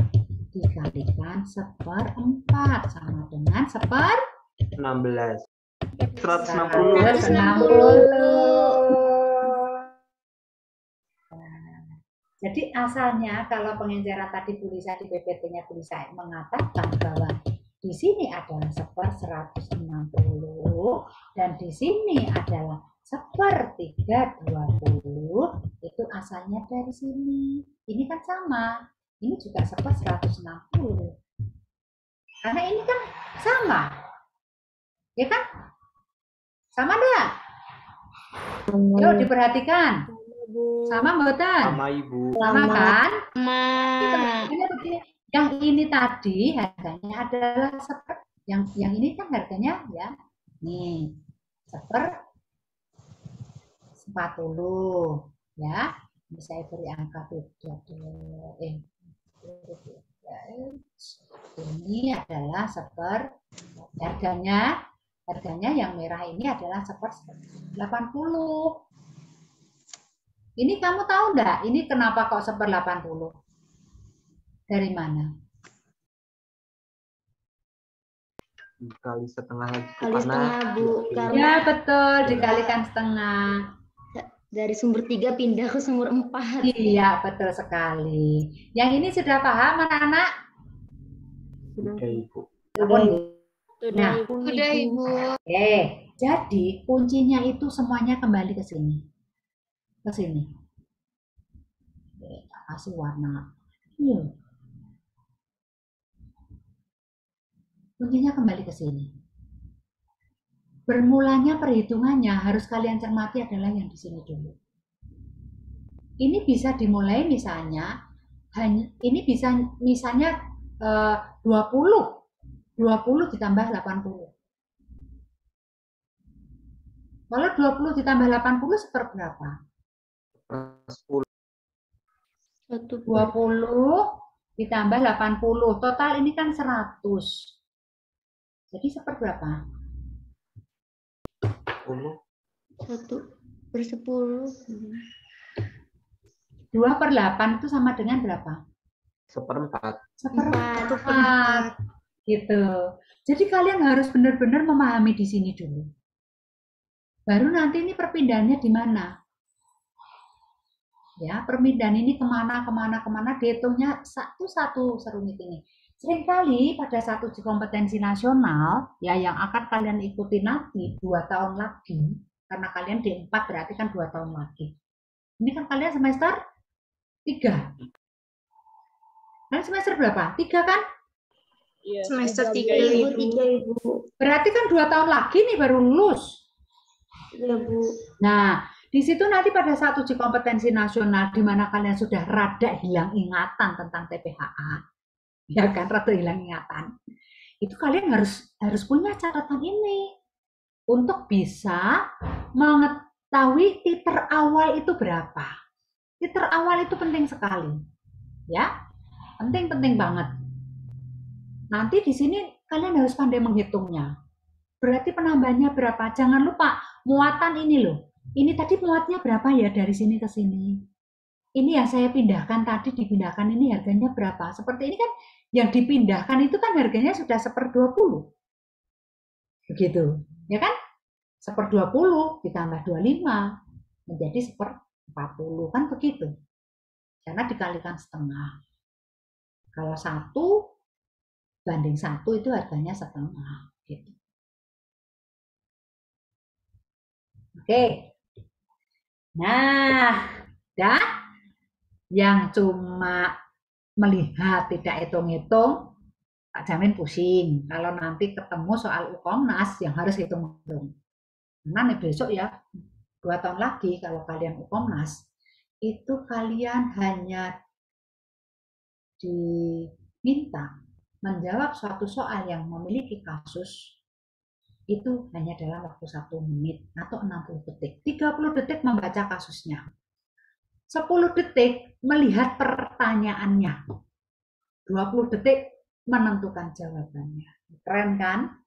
dikalikan 1/4 sama dengan 16. 160. 160. Jadi asalnya kalau pengenceran tadi Bu Lisa di PPT-nya Bu Lisa mengatakan bahwa di sini adalah 1/160 dan di sini adalah 1/320, itu asalnya dari sini. Ini kan sama, ini juga 1/160. Karena ini kan sama, ya kan? Sama enggak? Yuk diperhatikan. Sama mboten? Sama Ibu. Sama kan? Ma. Yang ini tadi harganya adalah yang ini kan harganya ya nih 1/40 ya. Ini saya beri angka beda ini adalah harganya yang merah ini adalah 1/80. Ini kamu tahu enggak? Ini kenapa kok 1/80? Dari mana? Dikali setengah lagi. Kali setengah, Bu. Karena Ya betul, dikalikan setengah. dari sumber 3 pindah ke sumber 4. Iya, betul sekali. Yang ini sudah paham anak-anak? Sudah Ibu. Nah, Sudah, Ibu. jadi kuncinya itu semuanya kembali ke sini. Ke sini. Kasih warna. Kuncinya kembali ke sini. Bermulanya perhitungannya harus kalian cermati adalah yang di sini dulu. Ini bisa dimulai misalnya ini bisa misalnya 20 ditambah 80. Kalau 20 ditambah 80 seperberapa? 10. 20 ditambah 80. Total ini kan 100. Jadi seperberapa? 10. 1/10. 2/8 itu sama dengan berapa? 1/4. 1/4. Gitu. Jadi kalian harus benar-benar memahami di sini dulu. Baru nanti ini perpindahannya di mana? Ya, perpindahan ini kemana, dihitungnya satu-satu serumit ini. Seringkali pada satu uji kompetensi nasional, ya yang akan kalian ikuti nanti 2 tahun lagi, karena kalian D4 berarti kan 2 tahun lagi. Ini kan kalian semester 3. Kalian semester berapa? 3 kan? Iya, Semester 3, Ibu. Berarti kan 2 tahun lagi nih baru lulus. Iya, Bu. Nah, di situ nanti pada saat uji kompetensi nasional di mana kalian sudah rada hilang ingatan tentang TPHA, ya kan, rada hilang ingatan. Itu kalian harus punya catatan ini untuk bisa mengetahui titer awal itu berapa. Titer awal itu penting sekali, ya, penting banget. Nanti di sini kalian harus pandai menghitungnya. Berarti penambahannya berapa? Jangan lupa muatan ini loh. Ini tadi muatnya berapa ya dari sini ke sini? Ini yang saya pindahkan tadi dipindahkan ini harganya berapa? Seperti ini kan yang dipindahkan itu kan harganya sudah 1/20. Begitu, ya kan? 1/20 ditambah 25 menjadi 1/40 kan begitu. Karena dikalikan setengah. Kalau 1 banding 1 itu harganya setengah gitu. Oke. Nah, dan yang cuma melihat tidak hitung-hitung, tak jamin pusing. Kalau nanti ketemu soal UKOMNAS yang harus hitung-hitung. Karena nih besok ya, 2 tahun lagi kalau kalian UKOMNAS, itu kalian hanya diminta menjawab suatu soal yang memiliki kasus itu hanya dalam waktu 1 menit atau 60 detik. 30 detik membaca kasusnya. 10 detik melihat pertanyaannya. 20 detik menentukan jawabannya. Keren kan?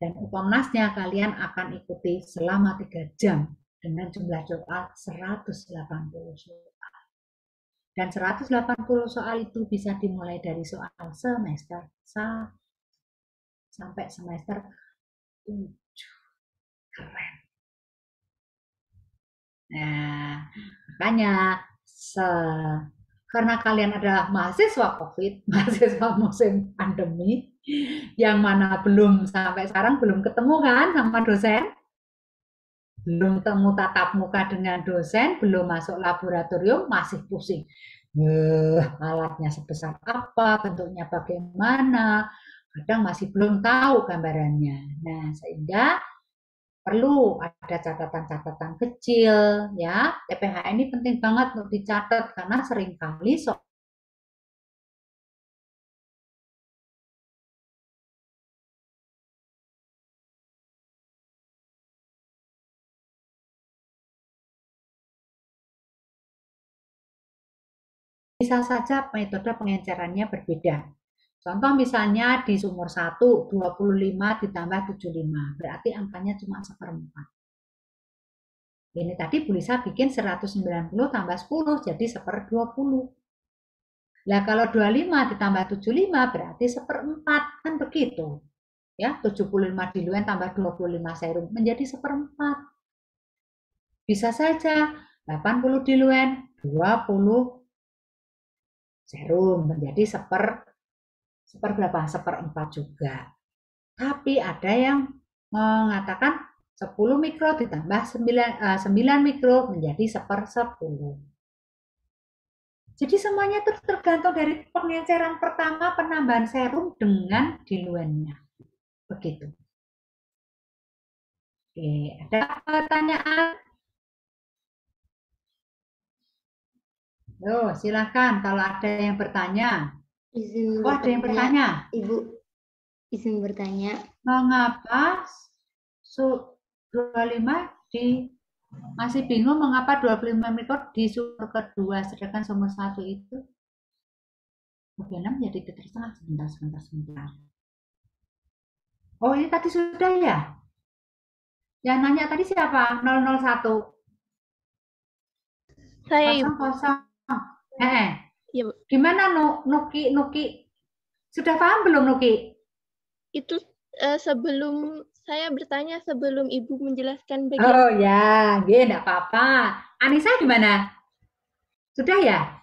Dan UPOMNAS-nya kalian akan ikuti selama 3 jam dengan jumlah soal 180 soal. Dan 180 soal itu bisa dimulai dari soal semester 1 sampai semester 7. Keren. Nah, makanya karena kalian adalah mahasiswa COVID, mahasiswa musim pandemi, yang mana belum sampai sekarang belum ketemu kan sama dosen, belum temu tatap muka dengan dosen, belum masuk laboratorium, masih pusing. Alatnya sebesar apa, bentuknya bagaimana, kadang masih belum tahu gambarannya. Nah, sehingga perlu ada catatan-catatan kecil ya. TPH ini penting banget untuk dicatat karena seringkali bisa saja metode pengencerannya berbeda. Contoh misalnya di sumur 1, 25 ditambah 75, berarti angkanya cuma 1/4. Ini tadi Bu Lisa bikin 190 tambah 10, jadi 1/20. Nah kalau 25 ditambah 75 berarti 1/4, kan begitu. Ya, 75 diluent tambah 25 serum menjadi 1/4. Bisa saja 80 diluent 20 serum menjadi seperberapa? 1/4 juga. Tapi ada yang mengatakan 10 mikro ditambah 9 mikro menjadi 1/10. Jadi semuanya tergantung dari pengenceran pertama penambahan serum dengan diluennya. Begitu. Oke, ada pertanyaan? Yo, silakan kalau ada yang bertanya. Izin Oh, ada yang bertanya. Ibu, izin bertanya. Mengapa 25 masih bingung mengapa 25 mikro di sumur kedua sedangkan sumur 1 itu 6 menjadi titik setengah. Sebentar. Oh, ini tadi sudah ya? Yang nanya tadi siapa? 001. Saya Ibu. Kosong. Iya, Bu. Gimana Nuki? Sudah paham belum Nuki? Itu sebelum saya bertanya sebelum Ibu menjelaskan bagian. Oh ya, enggak apa-apa. Anissa gimana? Sudah ya?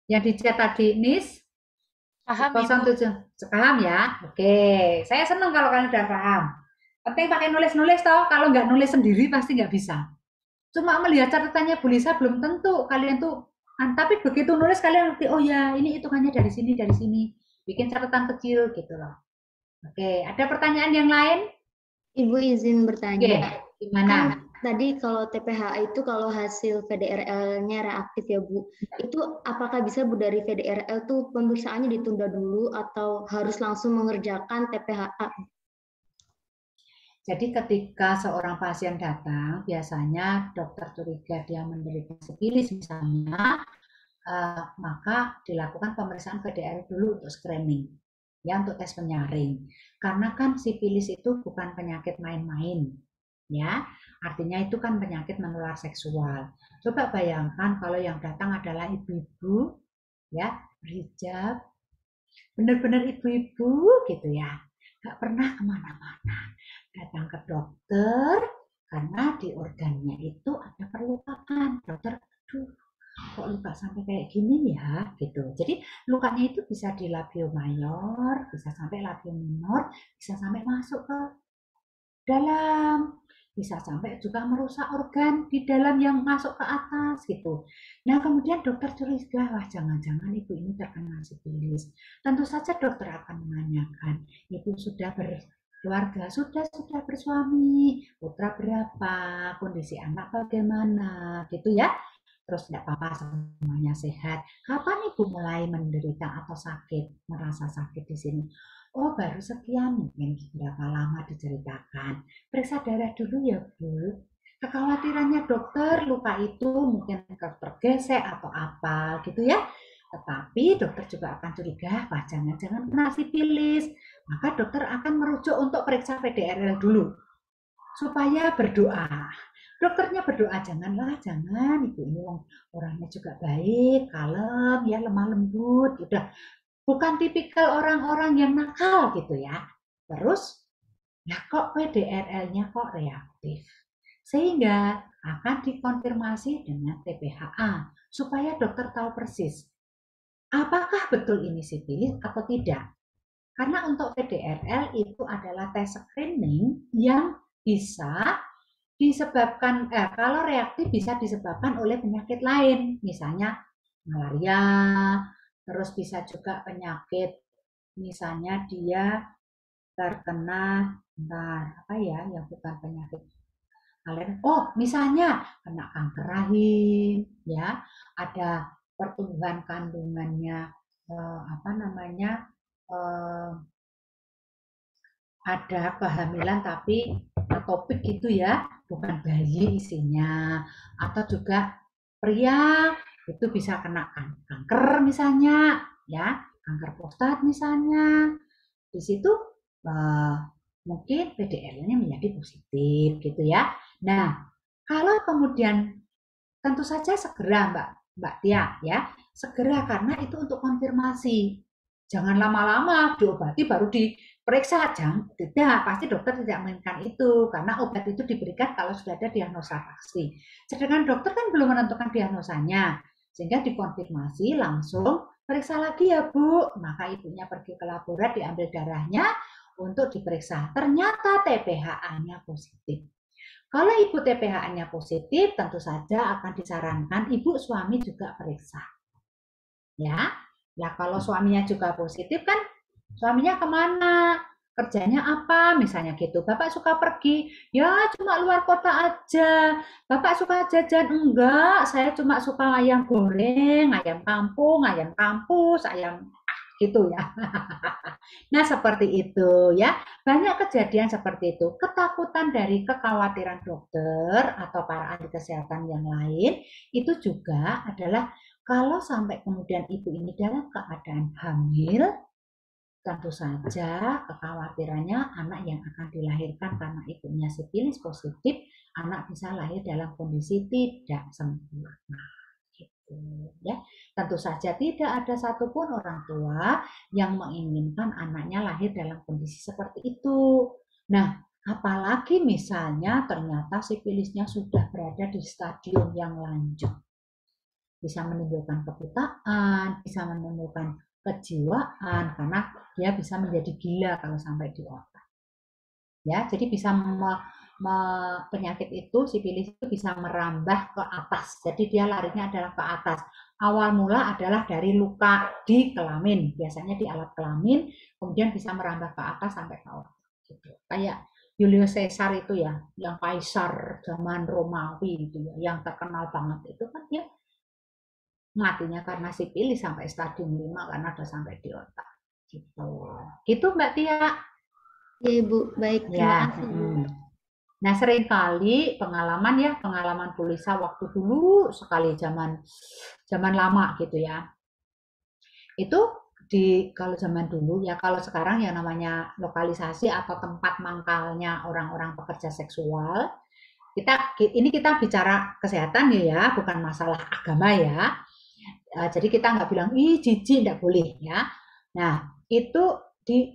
Yang dicat tadi Nis? Paham, 07. Paham ya? Oke, saya senang kalau kalian udah paham. Penting pakai nulis-nulis toh, kalau nggak nulis sendiri pasti nggak bisa. Cuma melihat catatannya Bu Lisa belum tentu kalian tuh, tapi begitu nulis kalian ngerti, oh ya ini hitungannya dari sini, bikin catatan kecil gitu loh. Oke, ada pertanyaan yang lain? Ibu izin bertanya. Oke, gimana? Kan tadi kalau TPH itu kalau hasil VDRL-nya reaktif ya Bu, itu apakah bisa Bu dari VDRL tuh pemeriksaannya ditunda dulu atau harus langsung mengerjakan TPHA? Jadi ketika seorang pasien datang, biasanya dokter curiga dia menderita sifilis misalnya, maka dilakukan pemeriksaan VDR dulu untuk screening, ya untuk tes penyaring. Karena kan sifilis itu bukan penyakit main-main, ya. Artinya itu kan penyakit menular seksual. Coba bayangkan kalau yang datang adalah ibu-ibu, ya, berhijab, benar-benar ibu-ibu gitu ya, nggak pernah kemana-mana. Datang ke dokter karena di organnya itu ada perlukaan. Dokter, aduh, kok luka sampai kayak gini ya, gitu. Jadi lukanya itu bisa di labio mayor, bisa sampai labio minor, bisa sampai masuk ke dalam, bisa sampai juga merusak organ di dalam yang masuk ke atas gitu. Nah kemudian dokter curiga, wah jangan-jangan ibu ini terkena sifilis. Tentu saja dokter akan menanyakan, ibu sudah keluarga, sudah bersuami, putra berapa, kondisi anak bagaimana, gitu ya. terus tidak apa-apa, semuanya sehat. Kapan Ibu mulai menderita atau sakit, merasa sakit di sini? Oh, baru sekian, mungkin berapa lama diceritakan. Periksa darah dulu ya, Bu. Kekhawatirannya dokter luka itu mungkin tergesek atau apa gitu ya. Tetapi dokter juga akan curiga, wah jangan-jangan kena sipilis. Maka dokter akan merujuk untuk periksa VDRL dulu supaya berdoa. Dokternya berdoa, janganlah, jangan, Ibu ini orangnya juga baik, kalem, ya lemah lembut, udah bukan tipikal orang-orang yang nakal gitu ya. Terus, ya kok PDRL-nya kok reaktif? Sehingga akan dikonfirmasi dengan TPHA supaya dokter tahu persis apakah betul ini sipilis atau tidak. Karena untuk VDRL itu adalah tes screening yang bisa disebabkan, kalau reaktif bisa disebabkan oleh penyakit lain, misalnya malaria, terus bisa juga penyakit, misalnya dia terkena, apa ya, yang bukan penyakit alergi. Oh, misalnya kena kanker rahim, ya, ada pertumbuhan kandungannya, apa namanya, ada kehamilan tapi atopik gitu ya, bukan bayi isinya. Atau juga pria itu bisa kena kanker misalnya, ya, kanker prostat misalnya. Di situ mungkin PDL-nya menjadi positif gitu ya. Nah, kalau kemudian tentu saja segera Mbak Tia ya, segera karena itu untuk konfirmasi. Jangan lama-lama diobati baru diperiksa, jangan, tidak, pasti dokter tidak menginginkan itu karena obat itu diberikan kalau sudah ada diagnosa pasti. Sedangkan dokter kan belum menentukan diagnosanya, sehingga dikonfirmasi langsung periksa lagi ya Bu. Maka ibunya pergi ke laborat, diambil darahnya untuk diperiksa. Ternyata TPHA-nya positif. Kalau ibu TPHA-nya positif, tentu saja akan disarankan ibu suami juga periksa. Ya, kalau suaminya juga positif kan, suaminya kemana? Kerjanya apa? Misalnya gitu. Bapak suka pergi, ya cuma luar kota aja. Bapak suka jajan? Enggak, saya cuma suka ayam goreng, ayam kampung, ayam kampus, ayam gitu ya. Nah, seperti itu ya. Banyak kejadian seperti itu. Ketakutan dari kekhawatiran dokter atau para ahli kesehatan yang lain itu juga adalah kalau sampai kemudian ibu ini dalam keadaan hamil, tentu saja kekhawatirannya anak yang akan dilahirkan karena ibunya sipilis positif, anak bisa lahir dalam kondisi tidak sempurna. Gitu, ya. Tentu saja tidak ada satupun orang tua yang menginginkan anaknya lahir dalam kondisi seperti itu. Nah, apalagi misalnya ternyata sipilisnya sudah berada di stadium yang lanjut. Bisa menimbulkan kebutaan, bisa menimbulkan kejiwaan karena dia bisa menjadi gila kalau sampai di otak. Ya, jadi bisa penyakit itu, sipilis itu bisa merambah ke atas. Jadi dia larinya adalah ke atas. Awal mula adalah dari luka di kelamin, biasanya di alat kelamin, kemudian bisa merambah ke atas sampai ke otak. Gitu. Kayak Julius Caesar itu ya, yang kaisar zaman Romawi itu ya, yang terkenal banget itu kan dia matinya karena sipilis sampai stadium 5 karena ada sampai di otak. Gitu. Gitu Mbak Tia. Ya Ibu, baik, terima kasih Bu. Nah, seringkali pengalaman Bu Lisa waktu dulu sekali zaman lama gitu ya. Itu kalau zaman dulu ya, kalau sekarang yang namanya lokalisasi atau tempat mangkalnya orang-orang pekerja seksual, kita bicara kesehatan ya, bukan masalah agama ya. Jadi kita nggak bilang ih jijik, nggak boleh ya. Nah, itu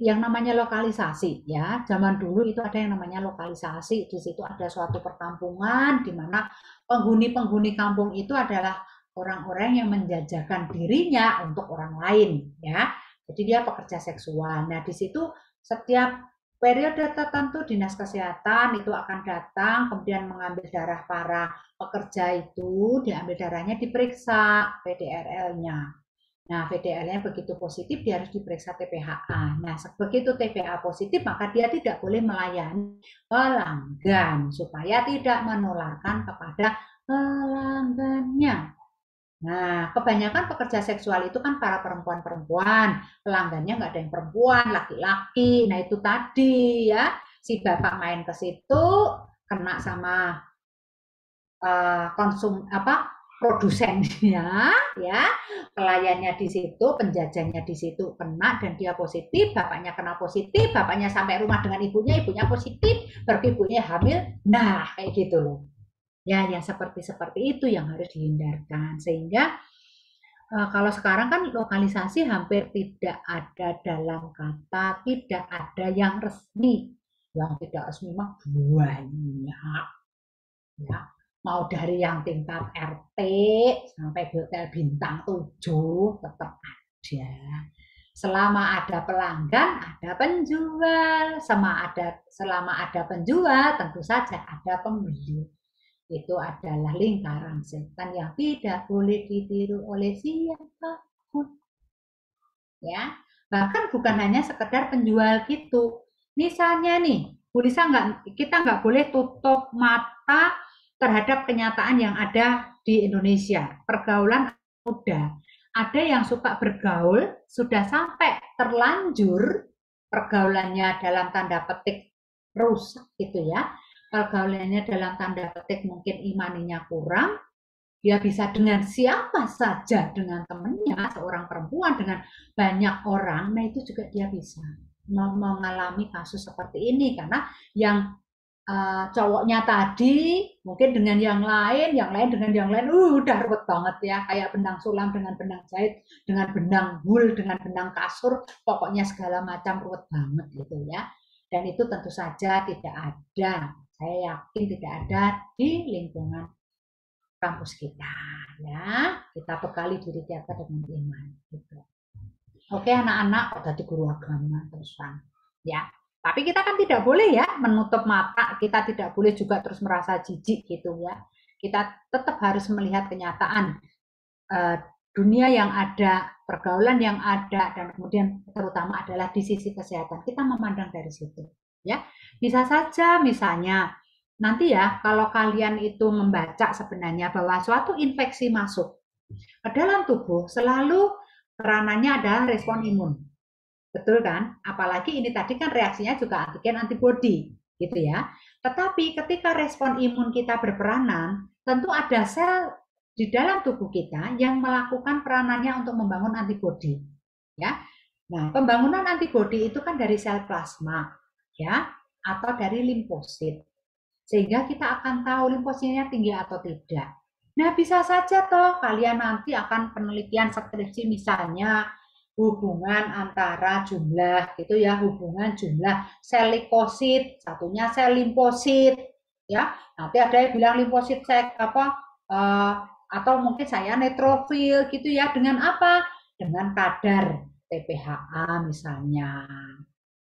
yang namanya lokalisasi ya. Zaman dulu itu ada yang namanya lokalisasi. Di situ ada suatu perkampungan di mana penghuni-penghuni kampung itu adalah orang-orang yang menjajakan dirinya untuk orang lain ya. Jadi dia pekerja seksual. Nah, di situ setiap periode tertentu dinas kesehatan itu akan datang kemudian mengambil darah para pekerja itu, diambil darahnya diperiksa PDRL-nya. Nah, VDL-nya begitu positif, dia harus diperiksa TPHA. Nah, begitu TPHA positif, maka dia tidak boleh melayani pelanggan supaya tidak menularkan kepada pelanggannya. Nah, kebanyakan pekerja seksual itu kan para perempuan-perempuan, pelanggannya nggak ada yang perempuan, laki-laki. Nah, itu tadi ya, si bapak main ke situ, kena sama produsennya, ya, pelayannya di situ, penjajahnya di situ kena dan dia positif, bapaknya kena positif, bapaknya sampai rumah dengan ibunya positif, berarti ibunya hamil. Nah, kayak gitu loh. Ya, yang seperti itu yang harus dihindarkan. Sehingga kalau sekarang kan lokalisasi hampir tidak ada dalam kata, tidak ada yang resmi. Yang tidak resmi mah banyak. Ya, mau dari yang tingkat RT sampai hotel bintang 7 tetap ada. Selama ada pelanggan, ada penjual. Selama ada penjual, tentu saja ada pembeli. Itu adalah lingkaran setan yang tidak boleh ditiru oleh siapapun. Ya, bahkan bukan hanya sekedar penjual gitu. Misalnya nih, kita nggak boleh tutup mata terhadap kenyataan yang ada di Indonesia. Pergaulan muda. Ada yang suka bergaul, sudah sampai terlanjur pergaulannya dalam tanda petik rusak gitu ya. Pergaulannya dalam tanda petik mungkin imaninya kurang, dia bisa dengan siapa saja, dengan temannya, seorang perempuan, dengan banyak orang, nah itu juga dia bisa mengalami kasus seperti ini. Karena yang cowoknya tadi mungkin dengan yang lain dengan yang lain, udah ruwet banget ya, kayak benang sulam dengan benang jahit, dengan benang wul, dengan benang kasur, pokoknya segala macam ruwet banget gitu ya. Dan itu tentu saja tidak ada, saya yakin tidak ada di lingkungan kampus kita, ya. Kita bekali diri kita dengan iman gitu. Oke anak-anak, kok jadi guru agama terus ya. Tapi kita kan tidak boleh ya menutup mata, kita tidak boleh juga terus merasa jijik gitu ya. Kita tetap harus melihat kenyataan dunia yang ada, pergaulan yang ada, dan kemudian terutama adalah di sisi kesehatan. Kita memandang dari situ, ya. Bisa saja misalnya nanti ya kalau kalian itu membaca sebenarnya bahwa suatu infeksi masuk ke dalam tubuh selalu peranannya adalah respon imun. Betul kan? Apalagi ini tadi kan reaksinya juga antigen antibodi gitu ya. Tetapi ketika respon imun kita berperanan, tentu ada sel di dalam tubuh kita yang melakukan peranannya untuk membangun antibodi. Ya. Nah, pembangunan antibodi itu kan dari sel plasma, ya, atau dari limfosit. Sehingga kita akan tahu limfositnya tinggi atau tidak. Nah, bisa saja toh kalian nanti akan penelitian skripsi misalnya hubungan antara jumlah gitu ya, hubungan jumlah sel leukosit, satunya sel limfosit ya. Nanti ada yang bilang limfosit atau mungkin saya neutrofil gitu ya, dengan apa? Dengan kadar TPHA misalnya.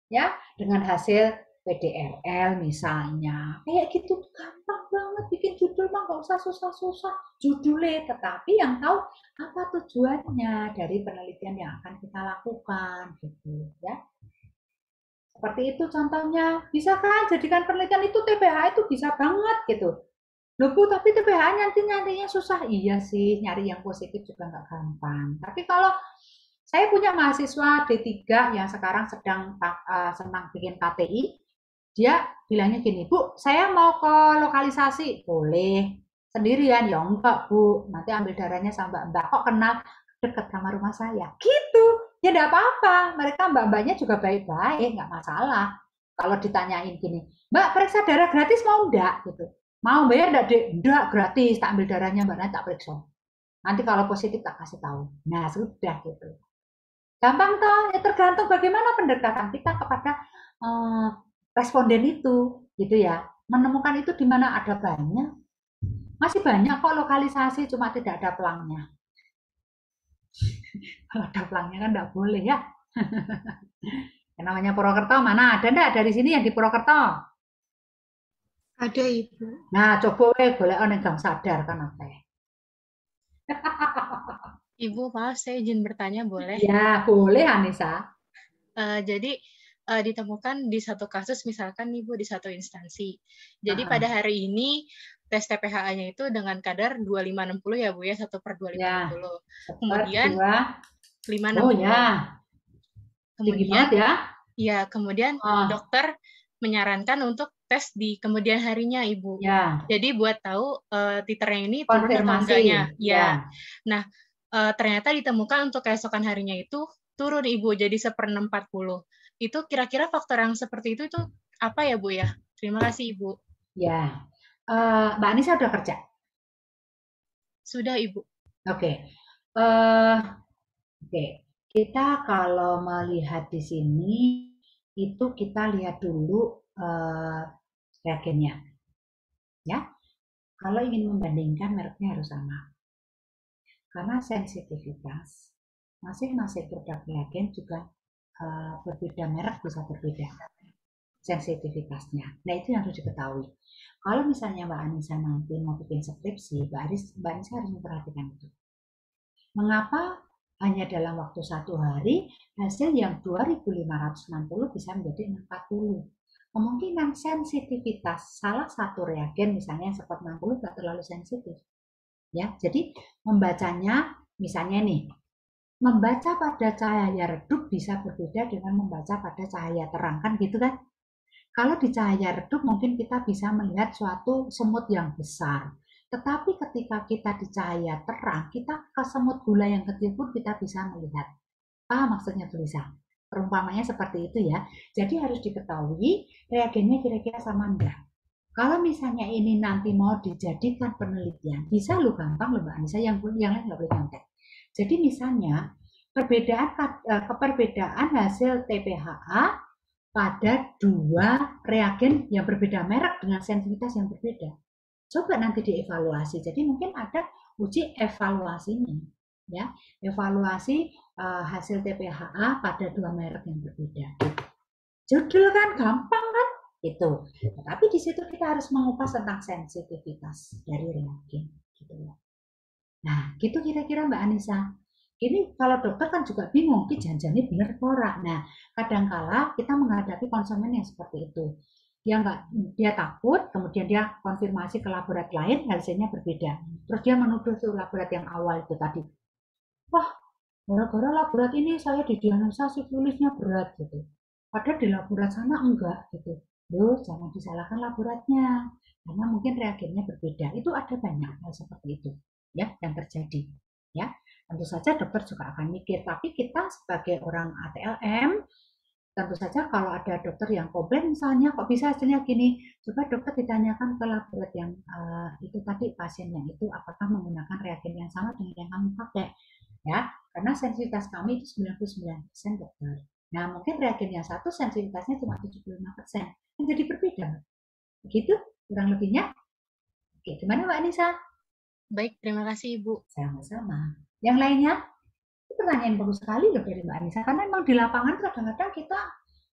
Ya, dengan hasil PDRL misalnya. Kayak gitu gampang banget bikin judul mah, nggak usah susah-susah judulnya, tetapi yang tahu apa tujuannya dari penelitian yang akan kita lakukan gitu ya. Seperti itu contohnya. Bisa kan jadikan penelitian itu TPH itu bisa banget gitu. Loh Bu, tapi TPH nyarinya susah. Iya sih, nyari yang positif juga nggak gampang. Tapi kalau saya punya mahasiswa D3 yang sekarang senang bikin KTI, dia bilangnya gini, Bu, saya mau ke lokalisasi. Boleh. Sendirian? Ya enggak, Bu. Nanti ambil darahnya sama Mbak. Kok kenal? Dekat kamar rumah saya. Gitu. Ya enggak apa-apa. Mereka mbak-mbaknya juga baik-baik, enggak masalah. Kalau ditanyain gini, Mbak, periksa darah gratis mau enggak? Gitu. Mau bayar enggak, Dek? Enggak, gratis. Tak ambil darahnya, Mbak, nanti tak periksa. Nanti kalau positif tak kasih tahu. Nah, sudah gitu. Gampang toh, ya tergantung bagaimana pendekatan kita kepada responden itu, gitu ya. Menemukan itu di mana ada banyak. Masih banyak kok lokalisasi, cuma tidak ada pelangnya. Kalau ada pelangnya kan enggak boleh ya. Yang namanya Purwokerto mana? Ada enggak dari sini yang di Purwokerto? Ada, Ibu. Nah, coba golek ning Gang Sadar kan akeh. Ibu, maaf saya izin bertanya boleh? Ya, boleh Anissa. Jadi ditemukan di satu kasus misalkan Ibu di satu instansi. Jadi pada hari ini tes TPHA-nya itu dengan kadar 2560 ya Bu ya, 1/2560. Kemudian 560. Oh ya, tinggi Kemudian banget ya. ya, kemudian dokter menyarankan untuk tes di kemudian harinya Ibu. Ya. Jadi buat tahu titernya ini turun atau enggaknya. Ya. Nah, ternyata ditemukan untuk keesokan harinya itu turun Ibu jadi 1/640. Itu kira-kira faktor yang seperti itu apa ya Bu ya? Terima kasih Ibu. Ya. Mbak Anissa udah kerja? Sudah Ibu. Oke. Oke. Kita kalau melihat di sini itu kita lihat dulu reagennya. Ya. Kalau ingin membandingkan mereknya harus sama. Karena sensitivitas masing-masing produk reagen juga berbeda, merek bisa berbeda sensitivitasnya. Nah, itu yang harus diketahui. Kalau misalnya Mbak Anissa nanti mau bikin skripsi, Mbak Anissa harus memperhatikan itu. Mengapa hanya dalam waktu 1 hari hasil yang 2560 bisa menjadi 40? Kemungkinan sensitivitas salah satu reagen misalnya yang 1/60 tidak terlalu sensitif. Ya, jadi membacanya misalnya nih, membaca pada cahaya redup bisa berbeda dengan membaca pada cahaya terang, kan gitu kan? Kalau di cahaya redup mungkin kita bisa melihat suatu semut yang besar. Tetapi ketika kita di cahaya terang, kita ke semut gula yang kecil pun kita bisa melihat. Maksudnya tulisan. Perumpamanya seperti itu ya. Jadi harus diketahui reagennya kira-kira sama enggak. Kalau misalnya ini nanti mau dijadikan penelitian, bisa lo gampang lo Mbak Anissa, yang lain nggak boleh contek. Jadi misalnya perbedaan hasil TPHA pada 2 reagen yang berbeda merek dengan sensitivitas yang berbeda. Coba nanti dievaluasi. Jadi mungkin ada uji evaluasinya, ya, evaluasi hasil TPHA pada 2 merek yang berbeda. Judul kan gampang kan? Itu. Tapi di situ kita harus mengupas tentang sensitivitas dari reagen. Gitu ya. Nah, gitu kira-kira Mbak Anissa. Ini kalau dokter kan juga bingung, janjinya benar ora. Nah, kadangkala kita menghadapi konsumen yang seperti itu. Dia takut, kemudian dia konfirmasi ke laborat lain, hasilnya berbeda. Terus dia menuduh ke laborat yang awal itu tadi. Wah, gara-gara laborat ini saya didiagnosa sifilisnya berat gitu. Padahal di laborat sana enggak gitu. Loh, jangan disalahkan laboratnya, karena mungkin reagennya berbeda. Itu ada banyak hal seperti itu ya yang terjadi. Ya, tentu saja dokter juga akan mikir, tapi kita sebagai orang ATLM, tentu saja kalau ada dokter yang komplain misalnya kok bisa hasilnya gini, coba dokter ditanyakan ke laborat yang itu tadi pasiennya itu apakah menggunakan reagen yang sama dengan yang kamu pakai, ya, karena sensitivitas kami itu 99% dokter. Nah, mungkin reagen yang satu sensitivitasnya cuma 75%, yang jadi berbeda. Begitu kurang lebihnya. Oke, gimana Mbak Anissa? Baik, terima kasih Ibu. Sama-sama. Yang lainnya? Itu pertanyaan yang bagus sekali loh dari Mbak Anissa, karena memang di lapangan kadang-kadang kita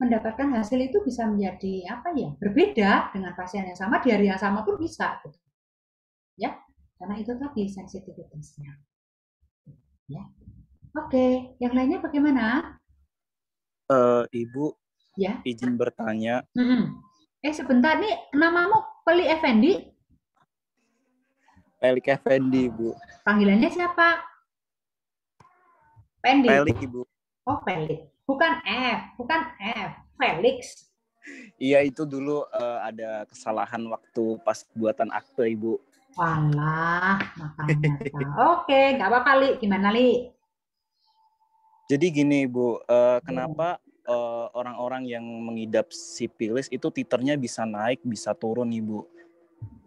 mendapatkan hasil itu bisa menjadi berbeda dengan pasien yang sama di hari yang sama pun bisa, gitu. Ya, karena itu tadi sensitivitasnya. Ya, oke. Yang lainnya bagaimana? Ibu, ya, izin bertanya. Sebentar nih, namamu Peli Effendi? Pelik Effendi, Bu. Panggilannya siapa? Pendi. Pelik, Ibu. Oh, Pelik. Bukan F. Felix. Iya, itu dulu ada kesalahan waktu pas buatan akte, Ibu. Walah, makanya. Oke, nggak apa-apa, Li. Gimana, Li? Jadi gini, Bu. Kenapa orang-orang yang mengidap sifilis itu titernya bisa naik, bisa turun, Ibu?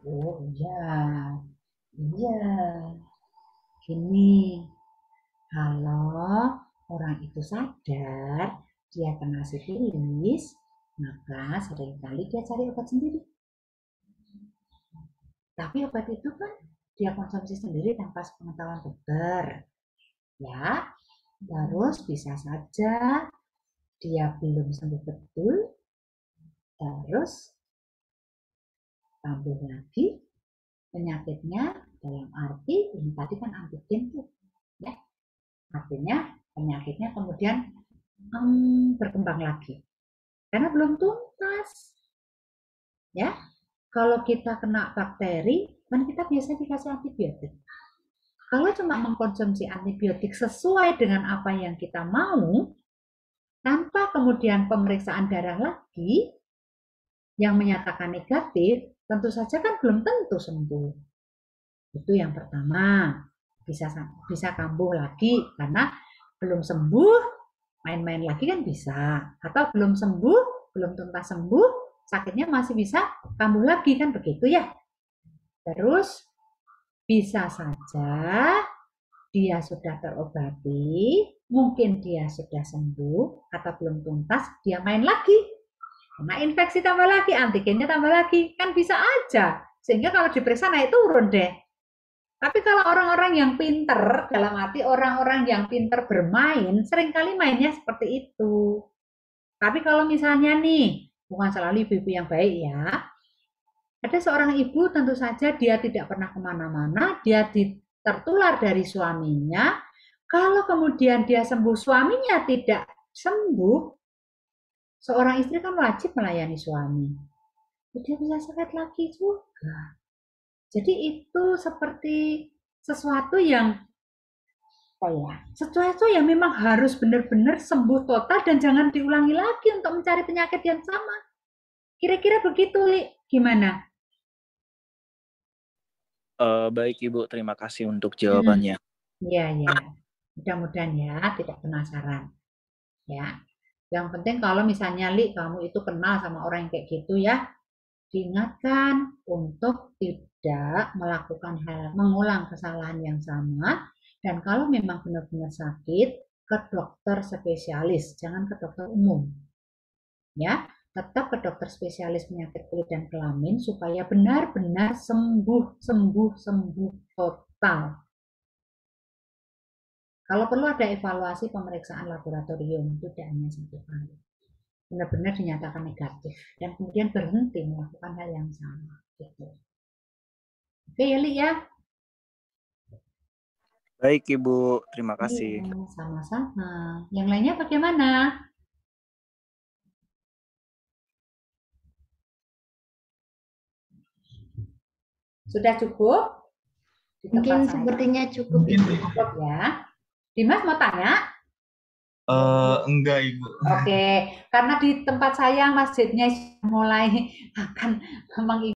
Oh, iya. Gini, kalau orang itu sadar dia kena sifilis, maka seringkali dia cari obat sendiri. Tapi obat itu kan dia konsumsi sendiri tanpa sepengetahuan dokter. Ya, terus bisa saja dia belum sembuh betul, terus tambah lagi penyakitnya dalam arti ini tadi kan antigen tuh, ya. Artinya penyakitnya kemudian berkembang lagi karena belum tuntas. Ya, kalau kita kena bakteri kan kita biasa dikasih antibiotik. Kalau cuma mengkonsumsi antibiotik sesuai dengan apa yang kita mau, tanpa kemudian pemeriksaan darah lagi yang menyatakan negatif, tentu saja kan belum tentu sembuh. Itu yang pertama, bisa kambuh lagi karena belum sembuh, main-main lagi kan bisa. Atau belum sembuh, belum tuntas sembuh, sakitnya masih bisa kambuh lagi kan begitu ya. Terus bisa saja dia sudah terobati, mungkin dia sudah sembuh atau belum tuntas, dia main lagi. Karena infeksi tambah lagi, antigennya tambah lagi, kan bisa aja. Sehingga kalau diperiksa naik turun deh. Tapi kalau orang-orang yang pinter, dalam arti orang-orang yang pinter bermain, seringkali mainnya seperti itu. Tapi kalau misalnya nih, bukan selalu ibu-ibu yang baik ya, ada seorang ibu tentu saja dia tidak pernah kemana-mana, dia tertular dari suaminya. Kalau kemudian dia sembuh, suaminya tidak sembuh, seorang istri kan wajib melayani suami. Dia bisa sakit lagi juga. Jadi itu seperti sesuatu yang sesuatu yang memang harus benar-benar sembuh total dan jangan diulangi lagi untuk mencari penyakit yang sama. Kira-kira begitu, Li. Gimana? Baik Ibu, terima kasih untuk jawabannya. Iya, ya. Mudah-mudahan ya tidak penasaran. Ya. Yang penting kalau misalnya Li, kamu itu kenal sama orang yang kayak gitu ya, diingatkan untuk tidak melakukan mengulang kesalahan yang sama, dan kalau memang benar-benar sakit, ke dokter spesialis, jangan ke dokter umum. Ya, tetap ke dokter spesialis penyakit kulit dan kelamin supaya benar-benar sembuh total. Kalau perlu ada evaluasi pemeriksaan laboratorium, itu tidak hanya 1 kali. Benar-benar dinyatakan negatif dan kemudian berhenti melakukan hal yang sama. Gitu. Oke ya, Li ya. Baik Ibu, terima kasih. Iya, sama-sama. Yang lainnya bagaimana? Sudah cukup? Mungkin sepertinya cukup. Cukup ya. Dimas mau tanya? Enggak, Ibu. Oke, karena di tempat saya masjidnya mulai akan